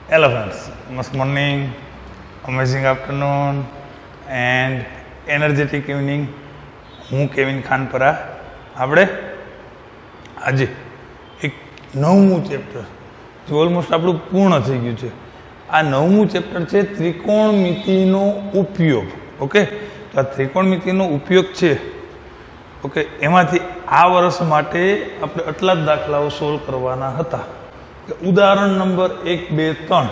Hello friends, must morning, amazing afternoon and energetic evening. હું Kevin Khanpara. આપણે આજે એક નવમું ચેપ્ટર જે ઓલમોસ્ટ આપણું પૂર્ણ થઈ ગયું છે. આ નવમું ચેપ્ટર છે ત્રિકોણમિતિનો ઉપયોગ. ઓકે, તો આ ત્રિકોણમિતિનો ઉપયોગ છે ઓકે, એમાંથી આ વર્ષ માટે આપણે આટલા જ દાખલાઓ સોલ્વ કરવાના હતા. ઉદાહરણ નંબર 1, 2, 3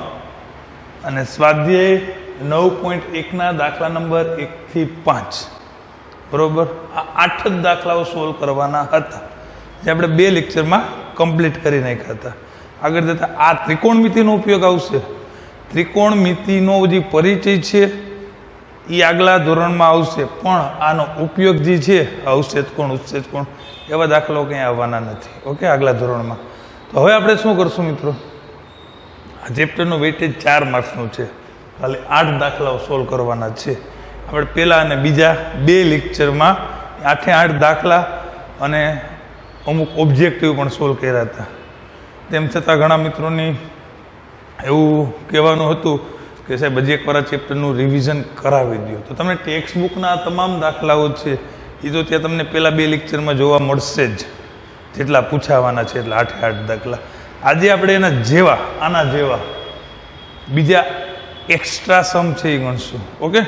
અને સ્વાધ્યાય 9.1ના દાખલા નંબર 1 થી 5. બરોબર, આ 8 જ દાખલાઓ સોલ્વ કરવાના હતા જે આપણે 2 લેક્ચરમાં કમ્પ્લીટ કરી નાખ્યા હતા. આગળ જતા આ ત્રિકોણમિતિનો ઉપયોગ આવશે. ત્રિકોણમિતિનો જે પરિચય છે એ આગલા ધોરણમાં આવશે, પણ આનો ઉપયોગ જે છે અવક્ષેદ કોણ, ઉત્સેદ કોણ એવા દાખલાઓ કંઈ આવવાના નથી. ઓકે, આગલા ધોરણમાં. તો હવે આપણે શું કરશું મિત્રો, આ ચેપ્ટરનું વેઇટેજ 4 માર્ક્સનું છે. ખાલી 8 દાખલાઓ સોલ્વ કરવાના છે. આપણે પહેલા અને બીજા 2 લેક્ચરમાં 8 દાખલા અને અમુક ઓબ્જેક્ટિવ પણ સોલ્વ કર્યા હતા. તેમ છતાં ઘણા મિત્રોની એવું કહેવાનું હતું કે સાહેબ હજી એકવાર આ ચેપ્ટરનું રિવિઝન કરાવી દો. તો તમને ટેક્સ્ટ બુકના તમામ દાખલાઓ છે એ તો ત્યાં તમને પહેલા 2 લેક્ચરમાં જોવા મળશે જ, જેટલા પૂછાવાના છે એટલા 8 દાખલા. આજે આપણે એના જેવા, આના જેવા બીજા એક્સ્ટ્રા સમ છે એ ગણશું. ઓકે,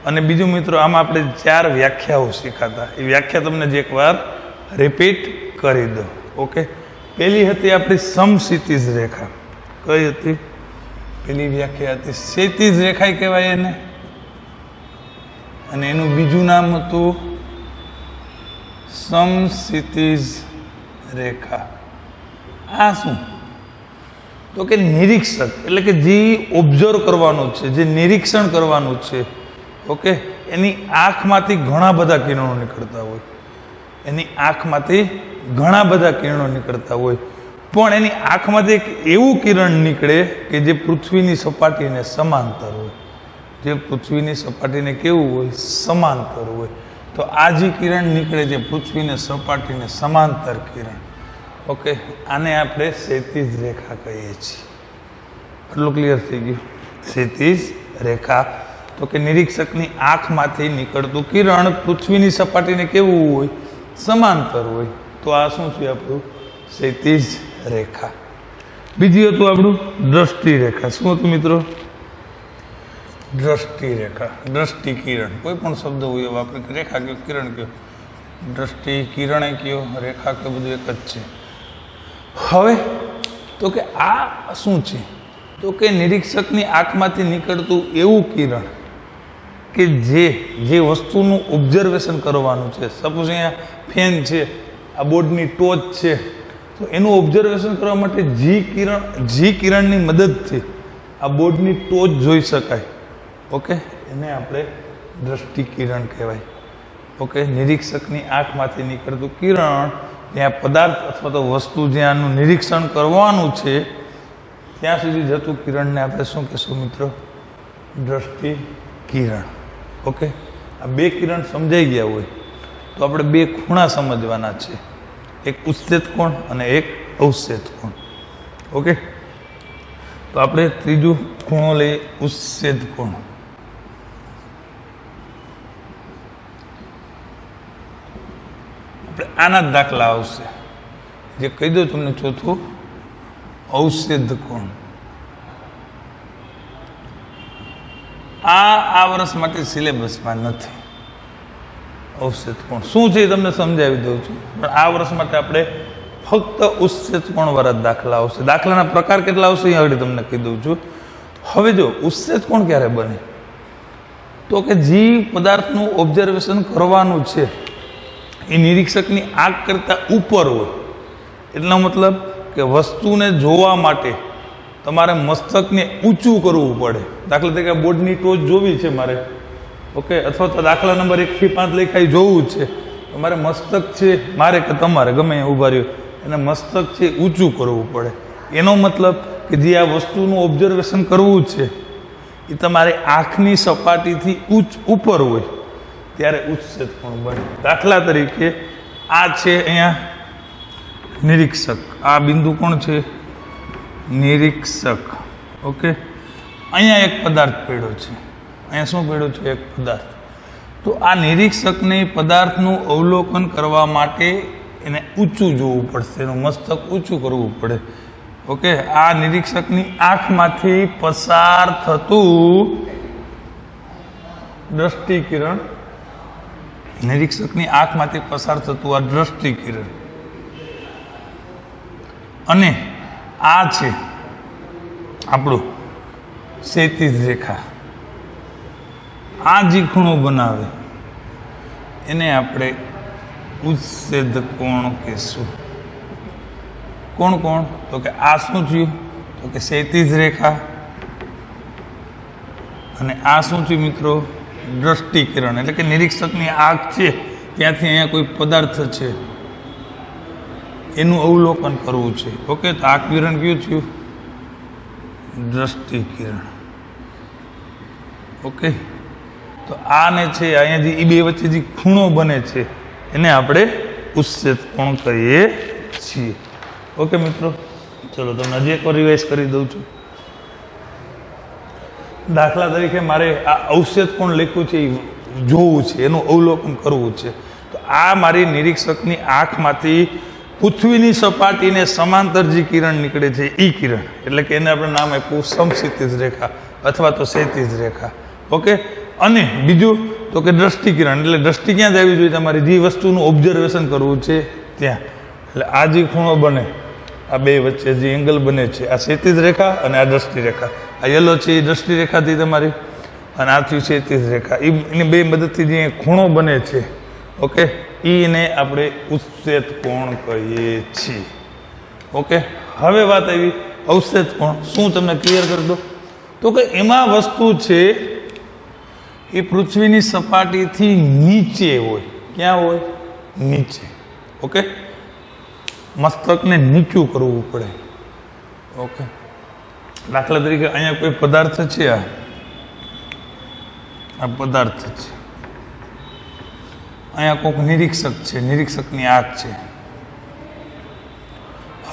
અને બીજું મિત્રો આમાં આપણે 4 વ્યાખ્યાઓ શીખાતા, એ વ્યાખ્યા તમને જે એકવાર રિપીટ કરી દો. ઓકે, પહેલી હતી આપણી સમક્ષિતિજ રેખા. કઈ હતી પેલી વ્યાખ્યા? હતી ક્ષિતિજ રેખા કહેવાય એને, અને એનું બીજું નામ હતું સમક્ષિતિજ રેખા. આ શું? તો કે નિરીક્ષક, એટલે કે જે ઓબ્ઝર્વ કરવાનું છે, જે નિરીક્ષણ કરવાનું છે. ઓકે, એની આંખમાંથી ઘણા બધા કિરણો નીકળતા હોય, એની આંખમાંથી ઘણા બધા કિરણો નીકળતા હોય, પણ એની આંખમાંથી એક એવું કિરણ નીકળે કે જે પૃથ્વીની સપાટીને સમાંતર હોય. જે પૃથ્વીની સપાટીને કેવું હોય? સમાંતર હોય. તો આ જે કિરણ નીકળે છે પૃથ્વીને સપાટીને સમાંતર કિરણ. ઓકે, આને આપણે ક્ષિતિજ રેખા કહીએ છીએ. એટલું ક્લિયર થઈ ગયું? ક્ષિતિજ રેખા તો કે નિરીક્ષકની આંખમાંથી નીકળતું કિરણ પૃથ્વીની સપાટીને કેવું હોય? સમાંતર હોય. તો આ શું છે આપણું? ક્ષિતિજ રેખા. બીજી હતું આપણું દ્રષ્ટિ રેખા. શું હતું મિત્રો? દ્રષ્ટિ રેખા. દ્રષ્ટિ કિરણ, કોઈ પણ શબ્દ હોય એવો આપણે રેખા કયો, કિરણ કયો, દ્રષ્ટિ કિરણે કયો, રેખા કયો, બધું એક જ છે. હવે તો કે આ શું છે? તો કે નિરીક્ષકની આંખમાંથી નીકળતું એવું કિરણ કે જે વસ્તુનું ઓબ્ઝર્વેશન કરવાનું છે. સપોઝ અહીંયા ફેન છે, આ બોર્ડની ટોચ છે, તો એનું ઓબ્ઝર્વેશન કરવા માટે જી કિરણની મદદથી આ બોર્ડની ટોચ જોઈ શકાય. ઓકે, એને આપણે દ્રષ્ટિ કિરણ કહેવાય. ઓકે, નિરીક્ષકની આંખમાંથી નીકળતું કિરણ ત્યાં પદાર્થ અથવા તો વસ્તુ જ્યાંનું નિરીક્ષણ કરવાનું છે ત્યાં સુધી જતું કિરણને આપણે શું કહેશું મિત્રો? દ્રષ્ટિ કિરણ. ઓકે, આ 2 કિરણ સમજાઈ ગયા હોય તો આપણે 2 ખૂણા સમજવાના છે, એક ઉત્સેદ કોણ અને એક અવક્ષેદ કોણ. ઓકે, તો આપણે ત્રીજું ખૂણો લઈએ, ઉત્સેદ કોણ. આપણે આના જ દાખલા આવશે, જે કહી દઉં તમને. ચોથું અવક્ષેદ કોણ. આ વર્ષ માટે સિલેબસમાં નથી. અવક્ષેદ કોણ શું છે એ તમને સમજાવી દઉં છું, પણ આ વર્ષ માટે આપણે ફક્ત ઉત્સેદ કોણ વાળા દાખલા આવશે. દાખલાના પ્રકાર કેટલા આવશે એ આગળ તમને કહી દઉં છું. હવે જો ઉત્સેદ કોણ ક્યારે બને, તો કે જે પદાર્થનું ઓબ્ઝર્વેશન કરવાનું છે એ નિરીક્ષકની આંખ કરતાં ઉપર હોય. એટલો મતલબ કે વસ્તુને જોવા માટે તમારે મસ્તકને ઊંચું કરવું પડે. દાખલા તરીકે બોર્ડની ટોચ જોવી છે મારે, ઓકે, અથવા તો દાખલા નંબર 1 થી 5 લખાઈ જોવું છે, તમારે મસ્તક છે, મારે કે તમારે ગમે એ ઊભા રહ્યો, એને મસ્તક છે ઊંચું કરવું પડે. એનો મતલબ કે જે આ વસ્તુનું ઓબ્ઝર્વેશન કરવું છે એ તમારે આંખની સપાટીથી ઉપર હોય ત્યારે ઉત્સેદ કોણ બને. દાખલા તરીકે આ છે અહીંયા નિરીક્ષક, આ બિંદુ કોણ છે? નિરીક્ષક. ઓકે, અહીંયા એક પદાર્થ પડ્યો છે, અહીંયા શું પડ્યું છે? એક પદાર્થ. તો આ નિરીક્ષકને પદાર્થનું અવલોકન કરવા માટે એને ઊંચું જોવું પડશે, એનું મસ્તક ઊંચું કરવું પડે. ઓકે, આ નિરીક્ષકની આંખમાંથી પસાર થતું દ્રષ્ટિકિરણ, નિરીક્ષકની આંખમાંથી પસાર થતું આ દ્રષ્ટિકિરણ, અને આ છે આપણું ક્ષૈતિજ રેખા. આ જે ખૂણો બનાવે એને આપણે ઉચ્છેદ કોણ કહીશું. કોણ કોણ? તો કે આ શું થયું? તો કે ક્ષૈતિજ રેખા. અને આ શું થયું મિત્રો? દ્રષ્ટિકિરણ. એટલે કે નિરીક્ષકની આંખ છે ત્યાંથી અહીંયા કોઈ પદાર્થ છે એનું અવલોકન કરવું છે. ઓકે, તો આ કિરણ કયું થયું? દ્રષ્ટિકિરણ. ઓકે, તો આને છે અહીંયા જે એ બે વચ્ચે જે ખૂણો બને છે એને આપણે ઉચ્છેદ કોણ કહીએ છીએ. ઓકે મિત્રો, ચલો તમને હજી એકવાર રિવાઇઝ કરી દઉં છું. દાખલા તરીકે મારે આ અવક્ષેદ કોણ લખ્યું છે એ જોવું છે, એનું અવલોકન કરવું છે. તો આ મારી નિરીક્ષકની આંખમાંથી પૃથ્વીની સપાટીને સમાંતર જે કિરણ નીકળે છે એ કિરણ, એટલે કે એને આપણે નામ આપ્યું સમક્ષિતિજ રેખા અથવા તો ક્ષૈતિજ રેખા. ઓકે, અને બીજું તો કે દ્રષ્ટિકિરણ, એટલે દ્રષ્ટિ ક્યાં જ આવી જોઈએ? તમારી જે વસ્તુનું ઓબ્ઝર્વેશન કરવું છે ત્યાં. એટલે આ જે ખૂણો બને, આ બે વચ્ચે જે એંગલ બને છે, આ ક્ષૈતિજ રેખા અને આ દ્રષ્ટિ રેખા. આ યલો છે એ દ્રષ્ટિ રેખાથી તમારી, અને આ થયું ક્ષૈતિજ રેખા. એની બે મદદથી જે ખૂણો બને છે, ઓકે, એને આપણે ઉચ્છેદ કોણ કહીએ છીએ. ઓકે, હવે વાત આવી અવક્ષેદ કોણ. શું તમને ક્લિયર કરી દો? તો કે એમાં વસ્તુ છે એ પૃથ્વીની સપાટીથી નીચે હોય. ક્યાં હોય? નીચે. ઓકે, મસ્તકને નીચું કરવું પડે. ઓકે, દાખલા તરીકે અહીંયા કોઈ પદાર્થ છે, આ પદાર્થ છે, અહીંયા કોઈક નિરીક્ષક છે, નિરીક્ષકની આંખ છે.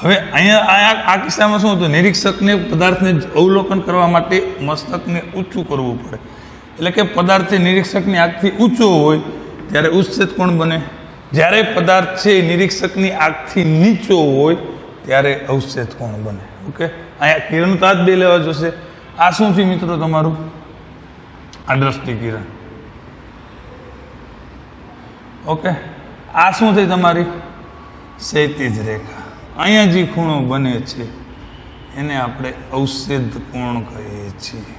હવે અહીંયા આ કિસ્સામાં શું હતું? નિરીક્ષકને પદાર્થને અવલોકન કરવા માટે મસ્તકને ઊંચું કરવું પડે. એટલે કે પદાર્થ નિરીક્ષકની આંખથી ઊંચો હોય ત્યારે ઉચ્છેદ કોણ બને. જ્યારે પદાર્થ છે નિરીક્ષકની આંખથી નીચો હોય ત્યારે અવક્ષેદ કોણ બને. ઓકે, અહીંયા કિરણ તો આ જ બે લેવા જોશે. આ શું છે મિત્રો તમારું? આ દ્રષ્ટિકિરણ. ઓકે, આ શું થઈ તમારી? ક્ષૈતિજ રેખા. અહીંયા જે ખૂણો બને છે એને આપણે અવક્ષેદ કોણ કહીએ છીએ.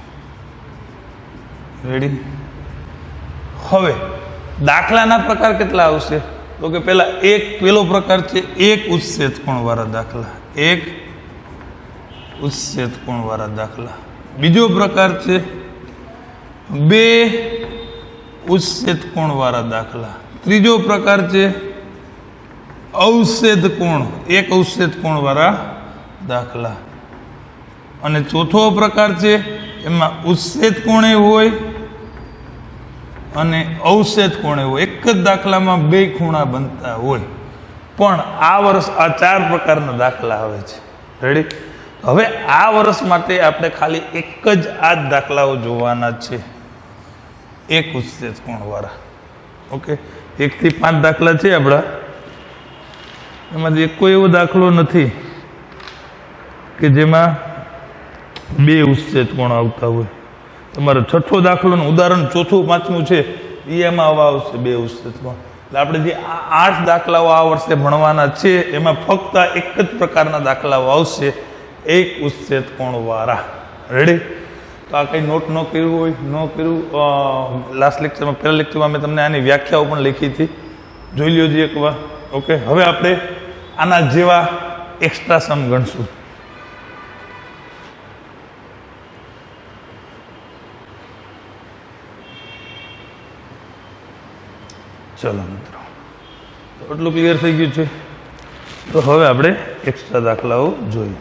રેડી? હવે દાખલાના પ્રકાર કેટલા આવશે? તો કે પેલો પ્રકાર છે એક ઉચ્છેદ કોણવાળા દાખલા. એક ઉચ્છેદ કોણવાળા દાખલા. બીજો પ્રકાર છે બે ઉચ્છેદ કોણવાળા દાખલા. ત્રીજો પ્રકાર છે અવક્ષેદ કોણ, એક અવક્ષેદ કોણવાળા દાખલા. અને ચોથો પ્રકાર છે એમાં ઉચ્છેદ કોણે હોય અને અવક્ષેદ કોણે હોય. એક જ દાખલામાં બે ખૂણા બનતા હોય. પણ આ વર્ષ આ 4 પ્રકારના દાખલા આવે છે. રેડી? હવે આ વર્ષ માટે આપણે ખાલી એક જ આ જ દાખલાઓ જોવાના છે, એક ઉચ્છેદ કોણવાળા. ઓકે, 1 થી 5 દાખલા છે આપણા, એમાંથી એક કોઈ એવો દાખલો નથી કે જેમાં બે ઉચ્છેદ કોણ આવતા હોય. તમારો છઠ્ઠો દાખલોનું ઉદાહરણ 4થું 5મું છે એમાં આવા આવશે બે ઉચ્છેદ કોણ. એટલે આપણે જે 8 દાખલાઓ આ વર્ષે ભણવાના છે એમાં ફક્ત એક જ પ્રકારના દાખલાઓ આવશે, એક ઉચ્છેદ કોણવાળા. રેડી? તો આ કંઈ નોટ ન કર્યું હોય, ન કર્યું, લાસ્ટ લેક્ચરમાં, પહેલા લેક્ચરમાં મેં તમને આની વ્યાખ્યાઓ પણ લખી હતી, જોઈ લ્યો જી એકવાર. ઓકે, હવે આપણે આના જેવા એક્સ્ટ્રા સમ ગણશું. ચલો મિત્રો, તો એટલું ક્લિયર થઈ ગયું છે. તો હવે આપણે એક્સ્ટ્રા દાખલાઓ જોઈએ.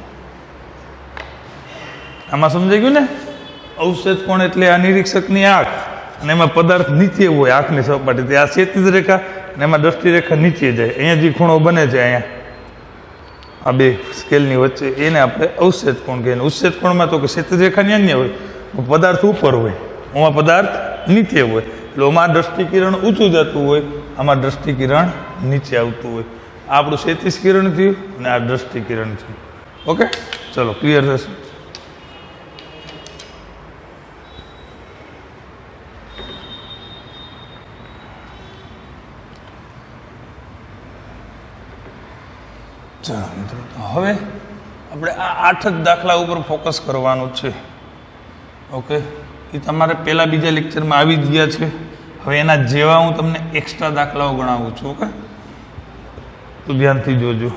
આમાં સમજાઈ ગયું ને? અવક્ષેદ કોણ એટલે આ નિરીક્ષકની આંખ અને એમાં પદાર્થ નીચે હોય આંખની સપાટીથી. આ ક્ષૈતિજ રેખા અને એમાં દ્રષ્ટિ રેખા નીચે જાય. અહીંયા જે ખૂણો બને છે અહીંયા આ બે સ્કેલની વચ્ચે એને આપણે અવક્ષેપ કોણ કહીએ. ઉચ્છેદ કોણમાં તો કે ક્ષિતિજ રેખાની અન્ય હોય, પદાર્થ ઉપર હોય, આમાં પદાર્થ નીચે હોય, એટલે આમાં દ્રષ્ટિકિરણ ઊંચું જતું હોય, આમાં દ્રષ્ટિકિરણ નીચે આવતું હોય. આ આપણું ક્ષિતિજ કિરણ થયું અને આ દ્રષ્ટિકિરણ થયું. ઓકે, ચલો ક્લિયર થશે. ચાલો મિત્રો, તો હવે આપણે આ 8 જ દાખલા ઉપર ફોકસ કરવાનું છે. ઓકે, એ તમારે પહેલા બીજા લેક્ચરમાં આવી જ ગયા છે. હવે એના જેવા હું તમને એક્સ્ટ્રા દાખલાઓ ગણાવું છું. ઓકે, તો ધ્યાનથી જોજો.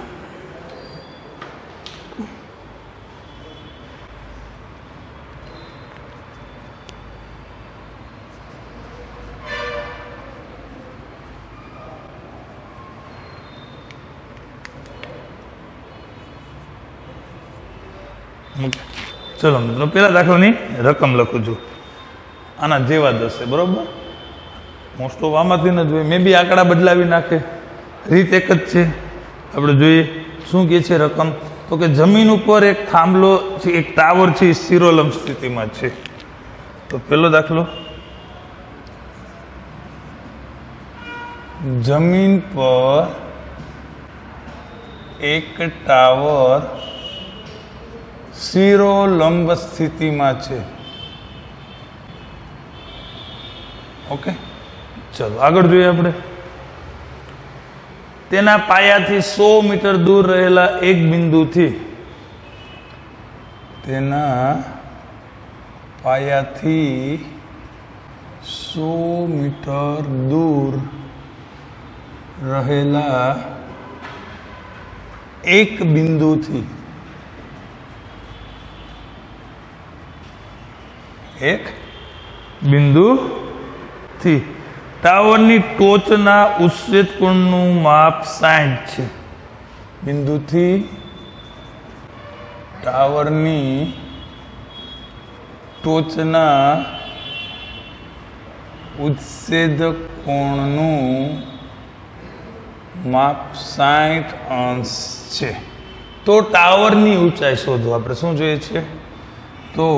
ચલો મિત્રો, પેલા દાખલાની રકમ લખું છું. આના જેવા જ હશે, બરોબર. મોસ્ટ ઓફ આમાંથી ન જોઈએ, મે બી આંકડા બદલાવી નાખે, રીત એક જ છે. આપણે જોઈએ શું કહે છે રકમ. તો કે જમીન ઉપર એક થાંભલો છે, એક ટાવર છે, એ શિરોલંબ સ્થિતિમાં છે. તો પેલો દાખલો, જમીન પર એક ટાવર શિરોલંબ સ્થિતિમાં છે. ઓકે, ચલો આગળ જોઈએ આપણે. તેના પાયાથી 100 મીટર દૂર રહેલા એક બિંદુથી, તેના પાયાથી 100 મીટર દૂર રહેલા એક બિંદુથી, એક બિંદુથી ટાવરની ટોચના ઉચ્છેદ કોણનું માપ 60 છે. બિંદુથી ટાવરની ટોચના ઉચ્છેદ કોણનું માપ 60 અંશ છે. તો ટાવરની ઊંચાઈ શોધો. આપણે શું જોઈએ છે? તો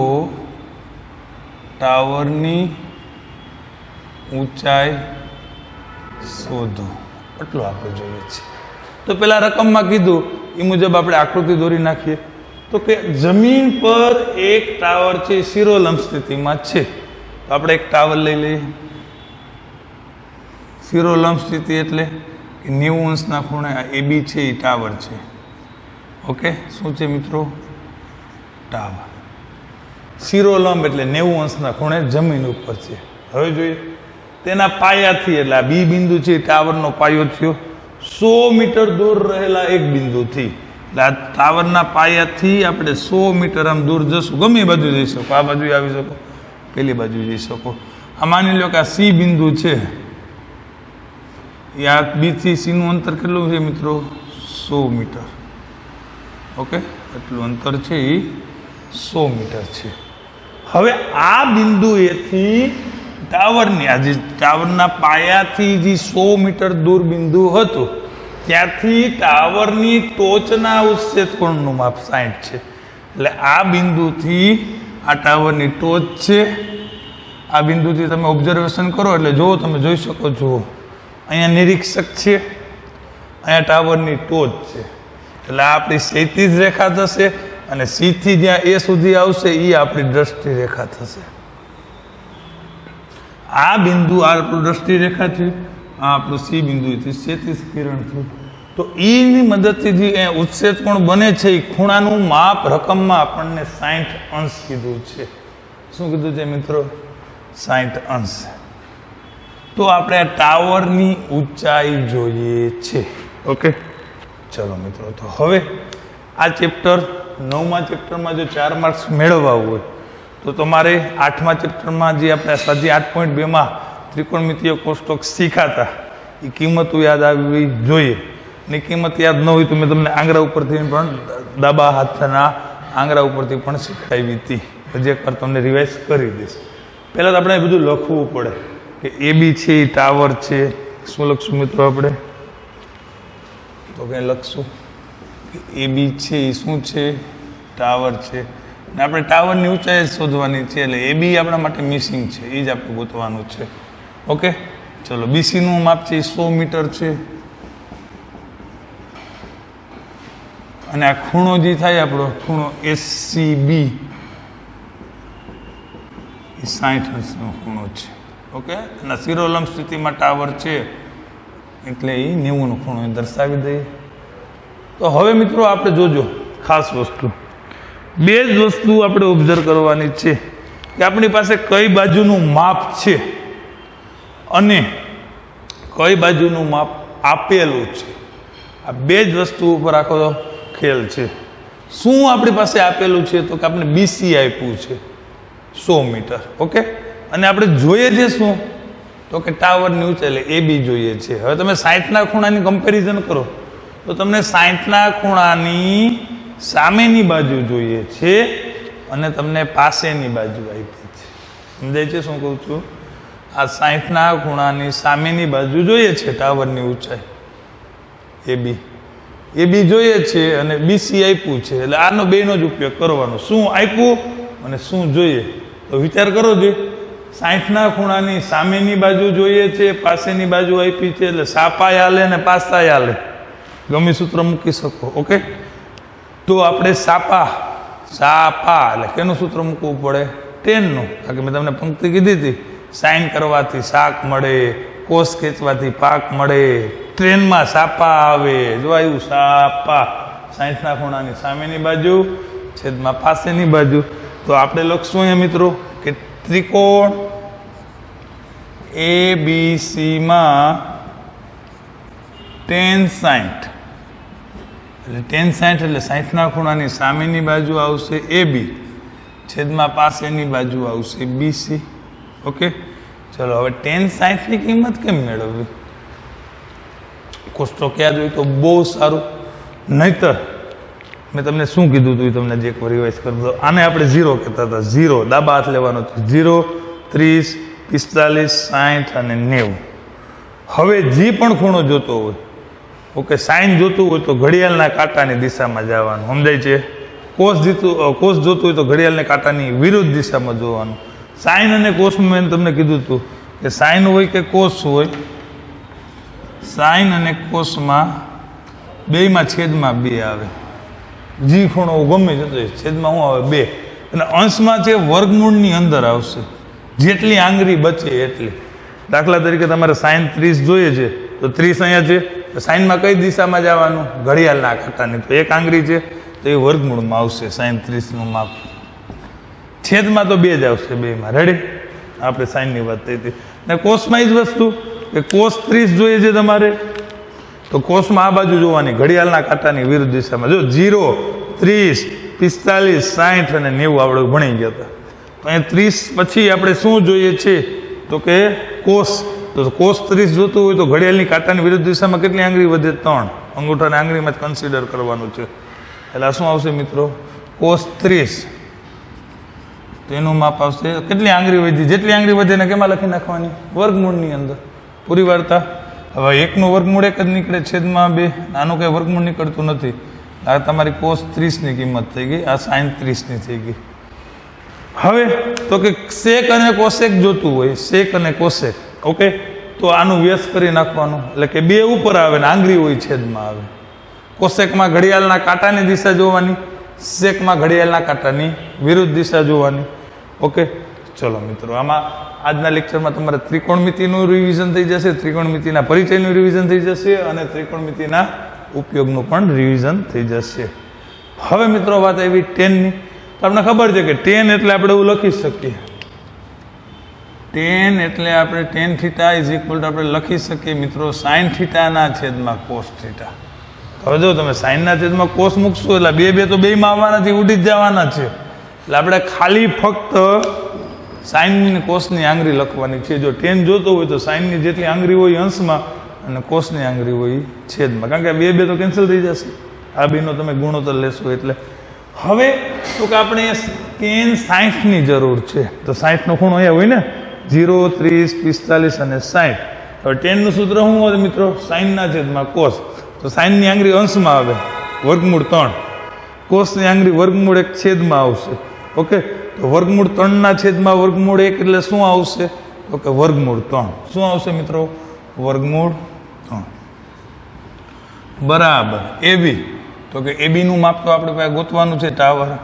ટાવરની ઊંચાઈ શોધો, એટલું આપણે જોઈએ છે. તો પેલા રકમમાં કીધું એ મુજબ આપણે આકૃતિ દોરી નાખીએ. તો કે જમીન પર એક ટાવર છે, શિરોલંબ સ્થિતિમાં છે. તો આપણે એક ટાવર લઈ લઈએ. શિરોલંબ સ્થિતિ એટલે 90 અંશના ખૂણે આ AB છે, એ ટાવર છે. ઓકે, શું છે મિત્રો? ટાવર. શિરોલંબ એટલે 90 અંશના ખૂણે જમીન ઉપર છે. હવે જોઈએ તેના પાયાથી, એટલે આ બી બિંદુ છે, ટાવરનો પાયો થયો 100 મીટર દૂર રહેલા એક બિંદુથી. એટલે આ ટાવરના પાયાથી આપણે 100 મીટર આમ દૂર જશું, ગમે એ બાજુ જઈ શકો. આ બાજુ આવી શકો, પેલી બાજુ જઈ શકો. આ માની લો કે આ સી બિંદુ છે, આ બી થી સી નું અંતર કેટલું છે મિત્રો? 100 મીટર. ઓકે, એટલું અંતર છે એ 100 મીટર છે. હવે આ બિંદુએથી ટાવરની, આ જે ટાવરના પાયાથી જે 100 મીટર દૂર બિંદુ હતું, ત્યાંથી ટાવરની ટોચના ઉચ્છેદ કોણનું માપ 60 છે. એટલે આ બિંદુથી આ ટાવરની ટોચ છે. આ બિંદુથી તમે ઓબ્ઝર્વેશન કરો એટલે જો તમે જોઈ શકો છો, અહીંયા નિરીક્ષક છે, અહીંયા ટાવરની ટોચ છે. એટલે આ આપણી ક્ષિતિજ રેખા થશે અને સી થી જ્યાં એ સુધી આવશે એ આપણી દ્રષ્ટિ રેખા થશે. આ બિંદુ આ આપણું દ્રષ્ટિ રેખા થયું, આ આપણું સી બિંદુથી ક્ષિતિજ કિરણ થયું. તો એની મદદથી જે ઉચ્છેદ કોણ બને છે એ ખૂણાનું માપ રકમમાં આપણને 60 અંશ કીધું છે. શું કીધું છે મિત્રો? 60 અંશ. તો આપણે આ ટાવરની ઊંચાઈ જોઈએ છે. ઓકે, ચલો મિત્રો, તો હવે આ ચેપ્ટર 9મા ચેપ્ટરમાં જો 4 માર્ક્સ મેળવવા હોય તો તમારે 8મા ચેપ્ટરમાં જે આપણે સ્વાધ્યાય 8.2માં ત્રિકોણમિતિય કોષ્ટક શીખાતા એ કિંમતો યાદ આવવી જોઈએ. ની કિંમત યાદ ન હોય તો મેં તમને આંગળા ઉપરથી પણ, ડાબા હાથના આંગળા ઉપરથી પણ શીખવાડી હતી. હજી એકવાર તમને રિવાઇઝ કરી દઈશ. પહેલાં તો આપણે બધું લખવું પડે કે AB છે એ ટાવર છે. શું લખશું મિત્રો આપણે? તો કંઈ લખશું એ બી છે એ શું છે? ટાવર છે. અને આપણે ટાવરની ઊંચાઈ શોધવાની છે, એટલે એ બી આપણા માટે મિસિંગ છે, એ જ આપણે ગોતવાનું છે. ઓકે, ચલો. બીસીનું માપ છે એ 100 મીટર છે. અને આ ખૂણો જે થાય આપણો ખૂણો SCB એ 60 અંશનો ખૂણો છે. ઓકે, અને શિરોલંબ સ્થિતિમાં ટાવર છે એટલે એ 90નો ખૂણો દર્શાવી દઈએ. તો હવે મિત્રો આપણે જોજો ખાસ વસ્તુ, બે જ વસ્તુ આપણે ઓબ્ઝર્વ કરવાની છે કે આપણી પાસે કઈ બાજુનું માપ છે અને કઈ બાજુનું માપ આપેલું છે. આ બે જ વસ્તુ ઉપર આખો ખેલ છે. શું આપણી પાસે આપેલું છે? તો કે આપણે BC આપ્યું છે 100 મીટર. ઓકે, અને આપણે જોઈએ છે શું? તો કે ટાવરની ઊંચાઈ એટલે AB જોઈએ છે. હવે તમે 60ના ખૂણાની કમ્પેરિઝન કરો તો તમને 60ના ખૂણાની સામેની બાજુ જોઈએ છે અને તમને પાસેની બાજુ આપી છે. સમજાય છે શું કહું છું? આ 60ના ખૂણાની સામેની બાજુ જોઈએ છે ટાવરની ઊંચાઈ AB જોઈએ છે અને BC આપ્યું છે, એટલે આનો બેનો જ ઉપયોગ કરવાનો. શું આપ્યું અને શું જોઈએ તો વિચાર કરો જોઈએ. 60ના ખૂણાની સામેની બાજુ જોઈએ છે, પાસેની બાજુ આપી છે, એટલે સાપાય હાલે અને પાસાય હાલે, ગમે સૂત્ર મૂકી શકો. ઓકે, તો આપણે સાપા એટલે કેનું સૂત્ર મૂકવું પડે? 10નું. કારણ કે મેં તમને પંક્તિ કીધી હતી, સાઇન કરવાથી શાક મળે, કોસ ખેંચવાથી પાક મળે, ટ્રેનમાં સાપા આવે. જો આવ્યું સાપા, 60ના ખૂણાની સામેની બાજુ છેદમાં પાસેની બાજુ. તો આપણે લખશું અહીંયા મિત્રો કે ત્રિકોણ ABC માં tan 60 એટલે tan 60 એટલે 60ના ખૂણાની સામેની બાજુ આવશે AB, છેદમાં પાસેની બાજુ આવશે BC. ઓકે, ચલો. હવે tan 60ની કિંમત કેમ મેળવવી? કોષ્ટક યાદ હોય તો બહુ સારું, નહીતર મેં તમને શું કીધું હતું એ તમને જે એક વાર રિવાઇઝ કરી દો. આને આપણે 0 કહેતા હતા. 0 દાબા હાથ લેવાનો હતો. 0, 30, 45, 60 અને 90. હવે જે પણ ખૂણો જોતો હોય, ઓકે, સાઇન જોતું હોય તો ઘડિયાળના કાંટાની દિશામાં જવાનું. સમજાય છે? કોસ જોતું હોય તો ઘડિયાળના કાંટાની વિરુદ્ધ દિશામાં જોવાનું. સાઇન અને કોસમાં મેં તમને કીધું હતું કે સાઇન હોય કે કોસ હોય, સાઇન અને કોસમાં બેયમાં છેદમાં 2 આવે. જી ખૂણો ગમે જતો છેદમાં શું આવે? 2. અને અંશમાં છે વર્ગમૂળની અંદર આવશે, જેટલી આંગળી બચે એટલી. દાખલા તરીકે તમારે સાઇન 30 જોઈએ છે તો 30 અહીંયા છે, તો સાઇનમાં કઈ દિશામાં જવાનું? ઘડિયાળના કાંટાની. તો એક આંગળી છે તો એ વર્ગમૂળમાં આવશે સાઇન 30નું માપ. છેદમાં તો 2 જ આવશે બેમાં. રેડી? આપણે સાઇનની વાત થઈ હતી. અને કોસમાં જ વસ્તુ કે કોસ 30 જોઈએ છે તમારે તો કોસમાં આ બાજુ જોવાની, ઘડિયાળના કાંટાની વિરુદ્ધ દિશામાં. જો 0, 30, 45, 60 અને 90 આપણે ભણી ગયા હતા. તો અહીંયા 30 પછી આપણે શું જોઈએ છે તો કે કોસ. તો કોસ 30 જોતું હોય તો ઘડિયાળની કાંટાની વિરુદ્ધ દિશામાં કેટલી આંગળી વધે? 3. અંગૂઠાની આંગળીમાં જ કન્સિડર કરવાનું છે. એટલે શું આવશે મિત્રો? કોસ 30. તો એનું માપ આવશે કેટલી આંગળી વધી? જેટલી આંગળી વધે એને કેમાં લખી નાખવાની? વર્ગમૂળની અંદર. પૂરી વાર્તા. હવે 1નું વર્ગમૂળ 1 જ નીકળે, છેદમાં 2. આનું કંઈ વર્ગમૂળ નીકળતું નથી. આ તમારી કોસ 30ની કિંમત થઈ ગઈ, આ સાઇન 30ની થઈ ગઈ. હવે તો કે સેક અને કોસેક જોતું હોય, સેક અને કોસેક. ઓકે, તો આનું વ્યસ્ત કરી નાખવાનું, એટલે કે 2 ઉપર આવે ને આંગળી હોય છેદમાં આવે. કોસેકમાં ઘડિયાળના કાંટાની દિશા જોવાની, સેકમાં ઘડિયાળના કાંટાની વિરુદ્ધ દિશા જોવાની. ઓકે, ચલો મિત્રો, આમાં આજના લેક્ચરમાં તમારે ત્રિકોણમિતિનું રિવિઝન થઈ જશે, ત્રિકોણમિતિના પરિચયનું રિવિઝન થઈ જશે અને ત્રિકોણમિતિના ઉપયોગનું પણ રિવિઝન થઈ જશે. હવે મિત્રો વાત આવી ટેનની. તો આપણને ખબર છે કે ટેન એટલે આપણે એવું લખી શકીએ, ટેન એટલે આપણે ten theta is equal to આપણે લખી શકીએ મિત્રો સાઇન થીટાના છેદમાં કોસ થીટા. હવે જો તમે સાઇનના છેદમાં કોસ મૂકશો એટલે 2 તો બેમાં આવવાના છે, ઉડી જ જવાના છે. એટલે આપણે ખાલી ફક્ત સાઇનની કોસની આંગળી લખવાની છે. જો ટેન જોતો હોય તો સાઇનની જેટલી આંગળી હોય અંશમાં અને કોસની આંગળી હોય છેદમાં, કારણ કે 2 તો કેન્સલ થઈ જશે. આ બેનો તમે ગુણોત્તર લેશો એટલે. હવે તો કે આપણે tan 60ની જરૂર છે. તો 60નો ખૂણો અહીંયા હોય ને, 0, 30, 45 અને 60. હવે ટેનનું સૂત્ર શું હોય મિત્રો? સાઇનના છેદમાં કોસ. તો સાઇનની આંગળી અંશમાં આવે વર્ગમૂળ 3. કોષની આંગળી વર્ગમૂળ 1 છેદમાં આવશે. ઓકે, તો વર્ગમૂળ 3 ના છેદમાં વર્ગમૂળ 1 એટલે શું આવશે? તો કે વર્ગમૂળ 3. શું આવશે મિત્રો? વર્ગમૂળ 3. બરાબર. એબી, તો કે એબી નું માપ તો આપણે પાસે ગોતવાનું છે. ટાવર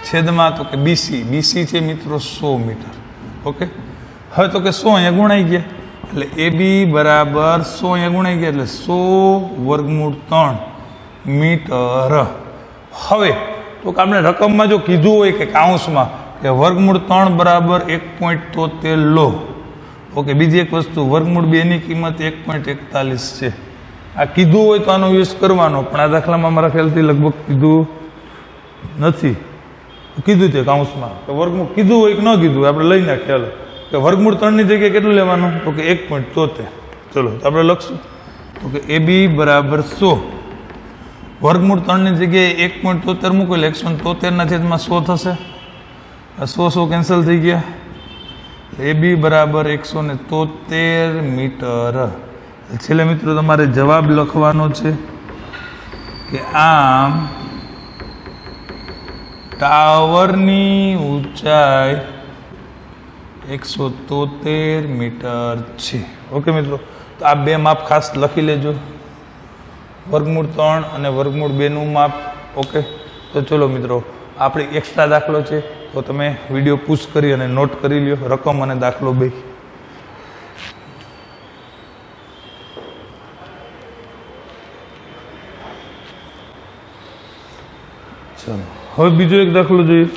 છેદમાં તો કે બીસી, બીસી છે મિત્રો 100 મીટર. ઓકે, હવે તો કે 100 અહીંયા ગુણાઈ ગયા એટલે એબી બરાબર 100 અહીંયા ગુણાઈ ગયા એટલે 100 વર્ગમૂળ 3 મીટર. હવે તો કે આપણે રકમમાં જો કીધું હોય કે કાઉન્સમાં કે વર્ગમૂળ 3 બરાબર 1.73 લો. ઓકે, બીજી એક વસ્તુ, વર્ગમૂળ 2 ની કિંમત 1.41 છે. આ કીધું હોય તો આનો યુઝ કરવાનો, પણ આ દાખલામાં મારા ખ્યાલથી લગભગ કીધું નથી. કીધું છે કાઉન્સમાં કે વર્ગમૂળ કીધું હોય કે ન કીધું હોય આપણે લઈ નાખીએ. ચાલો કે વર્ગમૂળ 3 ની જગ્યાએ કેટલું લેવાનું? તો કે 1.73. ચલો તો આપણે લખશું તો કે એબી બરાબર 100. વર્ગમૂળ 3 ની જગ્યાએ 1.73 મૂકો એટલે 173 ના છેદમાં 100 થશે. 100 કેન્સલ થઈ ગયા. એબી બરાબર 173 મીટર. છેલ્લે મિત્રો તમારે જવાબ લખવાનો છે કે આમ ટાવરની ઊંચાઈ 173 મીટર છે. ઓકે મિત્રો, તો આ બે માપ ખાસ લખી લેજો, વર્ગમૂળ 3 અને વર્ગમૂળ 2 નું માપ. ઓકે, તો ચલો મિત્રો, આપણી એક્સ્ટ્રા દાખલો છે તો તમે વિડીયો પુશ કરી અને નોટ કરી લ્યો, રકમ અને દાખલો બે. ચલો હવે બીજો એક દાખલો જોઈએ.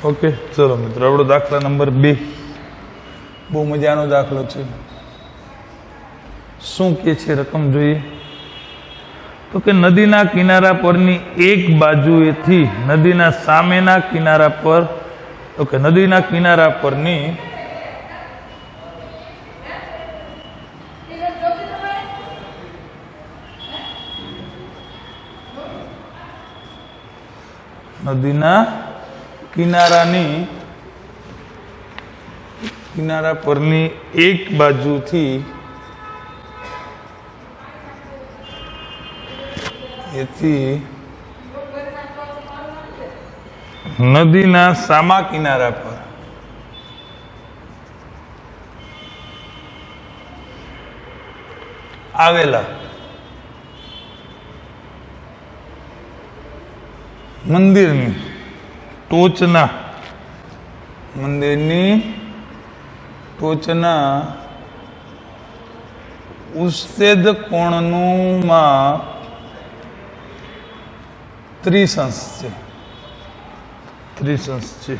ઓકે, ચલો મિત્રો, આપણો દાખલા નંબર 2 બહુ મજાનો દાખલો છે. શું કે છે રકમ જોઈએ તો કે નદીના કિનારા પરની એક બાજુએથી નદીના સામેના કિનારા પર, તો કે નદીના કિનારા પરની નદીના કિનારા પરની એક બાજુથી એથી નદીના સામા કિનારા પર આવેલા મંદિરની ટોચના ઉચ્છેદ કોણનું માપ 30 છે.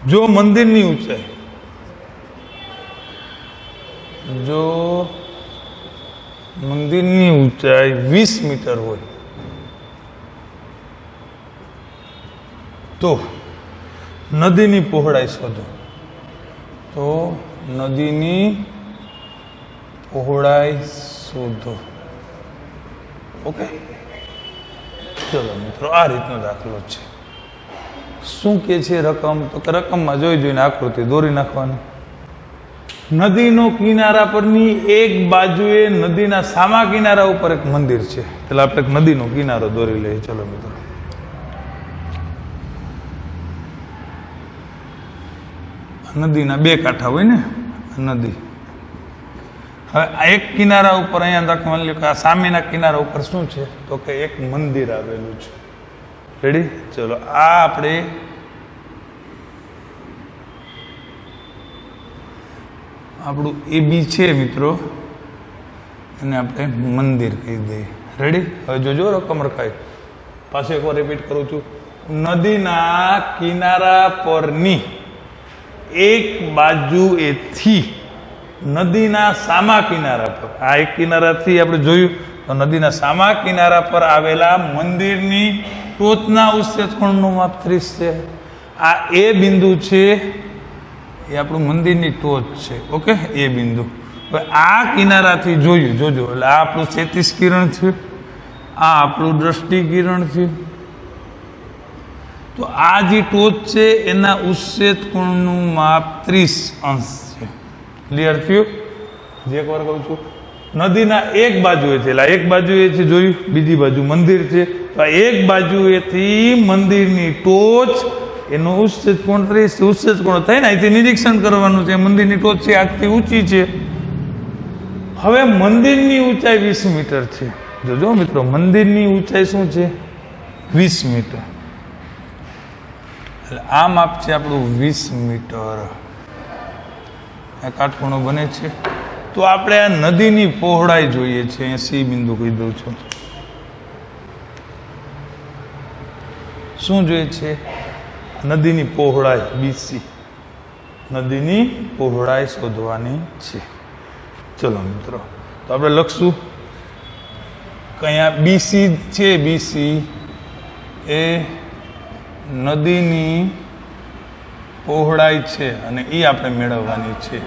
જો મંદિરની ઊંચાઈ 20 મીટર હોય તો નદીની પહોળાઈ શોધો. તો નદીની પહોળાઈ શોધો. ઓકે, ચલો મિત્રો, આ રીતનો દાખલો છે. શું કે છે રકમ તો કે રકમમાં જોઈને આકૃતિ દોરી નાખવાની. નદીનો કિનારા પરની એક બાજુએ નદીના સામા કિનારા ઉપર એક મંદિર છે. એટલે આપણે એક નદીનો કિનારો દોરી લઈએ. ચલો મિત્રો, નદીના બે કાંઠા હોય ને નદી. હવે આ એક કિનારા ઉપર અહીંયા દાખલા લ્યો કે આ સામેના કિનારા ઉપર શું છે તો કે એક મંદિર આવેલું છે. રેડી? ચલો, આ આપણે આપણું એબી છે મિત્રો, એને આપણે મંદિર કહી દઈએ. રેડી? હવે જોજો રકમ રખાય. પાછું એકવાર રિપીટ કરું છું. નદીના કિનારા પરની એક બાજુએથી નદીના સામા કિનારા પર, આ એક કિનારાથી આપણે જોયું તો નદીના સામા કિનારા પર આવેલા મંદિરની ટોચના ઉચ્ચેદ કોણનું માપ 30 છે. આ એ બિંદુ છે, એ આપણું મંદિરની ટોચ છે. ઓકે, એ બિંદુ. હવે આ કિનારાથી જોયું, જોજો, એટલે આ આપણું 33 કિરણ છે, આ આપણું દ્રષ્ટિ કિરણ છે. તો આ જે ટોચ છે એના ઉચ્છેદ કોણનું માપ 30 અંશ છે. ક્લિયર થયું? જે એકવાર કહું છું, નદીના એક બાજુએથી, એટલે એક બાજુએથી જોયું, બીજી બાજુ મંદિર છે, તો આ એક બાજુએથી મંદિરની ટોચ એનો ઉચ્છેદ કોણ 30, ઉચ્છેદ કોણ થાય ને, અહીંથી નિરીક્ષણ કરવાનું છે. મંદિરની ટોચ છે આખથી ઊંચી છે. હવે મંદિરની ઊંચાઈ 20 મીટર છે. જોજો મિત્રો, મંદિરની ઊંચાઈ શું છે? 20 મીટર. એટલે આ માપ છે આપણું 20 મીટર. આ કાટખૂણો બને છે. તો આપણે આ નદીની પહોળાઈ જોઈએ છે. અહીંયા સી બિંદુ કહી દઉં છું. શું જોઈએ છે? નદીની પહોળાઈ BC. નદીની પહોળાઈ શોધવાની છે. ચલો મિત્રો, તો આપણે લખશું કે અહીંયા BC છે. BC એ નદીની પહોળાઈ છે અને એ આપણે મેળવવાની છે.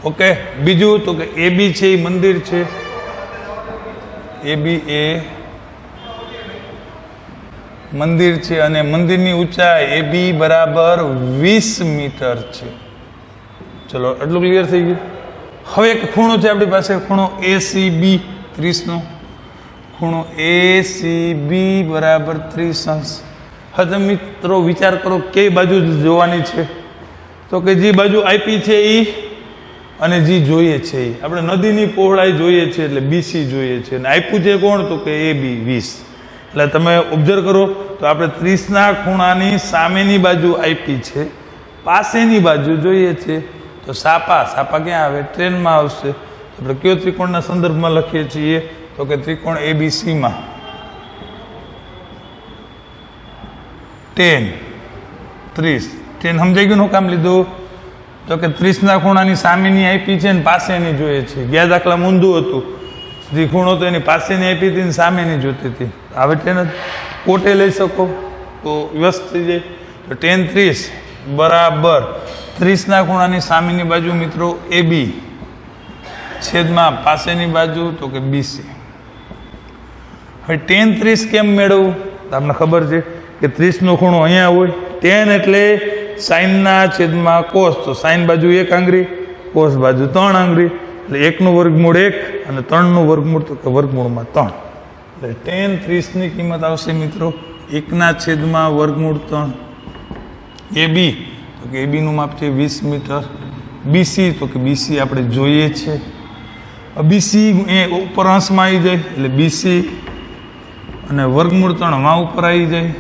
ઓકે. બીજું તો કે AB છે એ મંદિર છે. AB એ મંદિર છે અને મંદિરની ઊંચાઈ AB બરાબર 20 મીટર છે. ચલો, એટલું ક્લિયર થઈ ગયું. હવે એક ખૂણો છે આપણી પાસે, ખૂણો ACB 30 નો. ખૂણો ACB બરાબર 30 અંશ. હવે મિત્રો વિચાર કરો કઈ બાજુ જોવાની છે? તો કે જે બાજુ આપી છે એ અને જે જોઈએ છે એ. આપણે નદીની પહોળાઈ જોઈએ છે એટલે BC જોઈએ છે, અને આપ્યું છે કોણ? તો કે AB 20. એટલે તમે ઓબ્ઝર્વ કરો તો આપણે 30ના ખૂણાની સામેની બાજુ આપી છે, પાસેની બાજુ જોઈએ છે. તો સાપા ક્યાં આવે? ટ્રેનમાં આવશે. આપણે કયો ત્રિકોણના સંદર્ભમાં લખીએ છીએ? તો કે ત્રિકોણ ABCમાં 10 30. 10 સમજાઈ ગયું? કામ લીધું? તો કે 30ના ખૂણાની સામેની આપી છે ને પાસેની જોઈએ છે. ગયા દાખલા ઊંધું હતું. જે ખૂણો તો એની પાસેની આપી હતી ને સામેની જોતી હતી. હવે તેને કોટે લઈ શકો તો વ્યસ્ત થઈ જાય. તો 10 30 બરાબર 30ના ખૂણાની સામેની બાજુ મિત્રો AB છેદમાં પાસેની બાજુ તો કે BC. હવે 10 30 કેમ મેળવવું? તમને ખબર છે કે 30નો ખૂણો અહીંયા હોય. 10 એટલે સાઈનના છેદમાં કોસ, તો સાઈન બાજુ 1 આંગળી, કોસ બાજુ 3 આંગળી, એટલે 1નું વર્ગમૂળ 1 અને 3નું વર્ગમૂળ તો કે વર્ગમૂળમાં 3. એટલે 10 30ની કિંમત આવશે મિત્રો 1ના છેદમાં વર્ગમૂળ 3. AB તો કે ABનું માપ છે 20 મીટર. BC તો કે BC આપણે જોઈએ છે. BC એ ઉપર અંશમાં આવી જાય એટલે BC અને વર્ગમૂળ 3 માં ઉપર આવી જાય.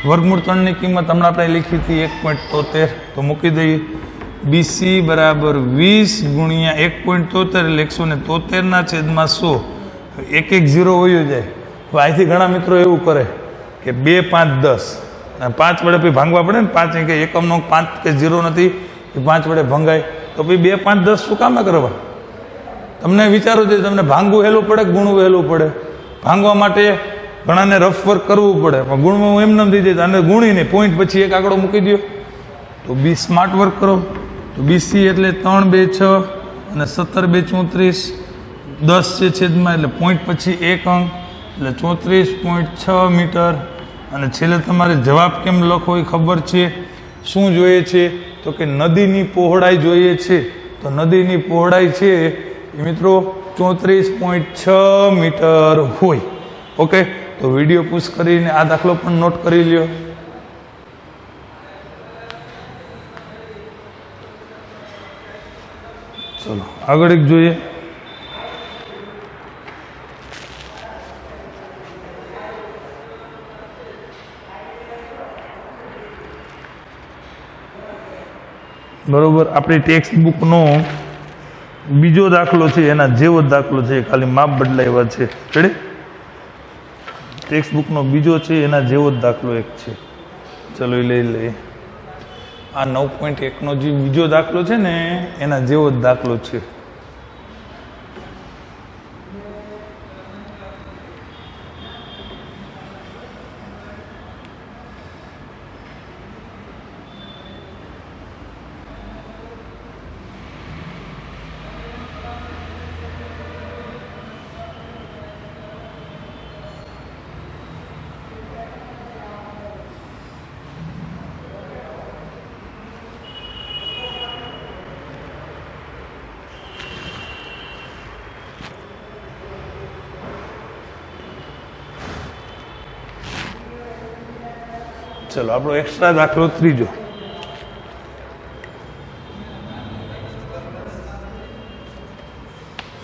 વર્ગમૂળ 3ની કિંમત હમણાં આપણે લીખી હતી 1.73, તો મૂકી દઈએ. BC બરાબર 20 ગુણ્યા 1.73 એટલે 173ના છેદમાં 100. એક 0 વયો જાય. તો અહીંથી ઘણા મિત્રો એવું કરે કે 2 5 10 અને 5 વડે પછી ભાંગવા પડે ને. 5 કે એકમનો 5 કે 0 નથી, એ 5 વડે ભંગાય. તો પછી 2 5 10 શું કામ કરવા? તમને વિચારો છે, તમને ભાંગવું હેલું પડે કે ગુણવું હેલું પડે? ભાંગવા માટે ઘણાને રફ વર્ક કરવું પડે, પણ ગુણમાં હું એમને થઈ જાય. અને ગુણીને પોઈન્ટ પછી એક આંકડો મૂકી દો તો બી સ્માર્ટ વર્ક કરો. તો BC એટલે 3 2 6 અને 17 2 34, 10 છે છેદમાં એટલે પોઈન્ટ પછી એક અંક એટલે 34.6 મીટર. અને છેલ્લે તમારે જવાબ કેમ લખવો એ ખબર છે. શું જોઈએ છે? તો કે નદીની પહોળાઈ જોઈએ છે. તો નદીની પહોળાઈ છે એ મિત્રો 34.6 મીટર હોય. ઓકે, તો વિડીયો પુશ કરીને આ દાખલો પણ નોટ કરી લ્યો. ચલો આગળ એક જોઈએ. બરોબર, આપણી ટેક્સ્ટ બુકનો બીજો દાખલો છે એના જેવો જ દાખલો છે, ખાલી માપ બદલાવ્યા છે. રેડી? ટેક્સ્ટ બુકનો બીજો છે એના જેવો જ દાખલો એક છે. ચલો એ લઈ લઈએ. આ 9.1નો જે બીજો દાખલો છે ને એના જેવો જ દાખલો છે. ચલો આપણો એક્સ્ટ્રા દાખલો ત્રીજો.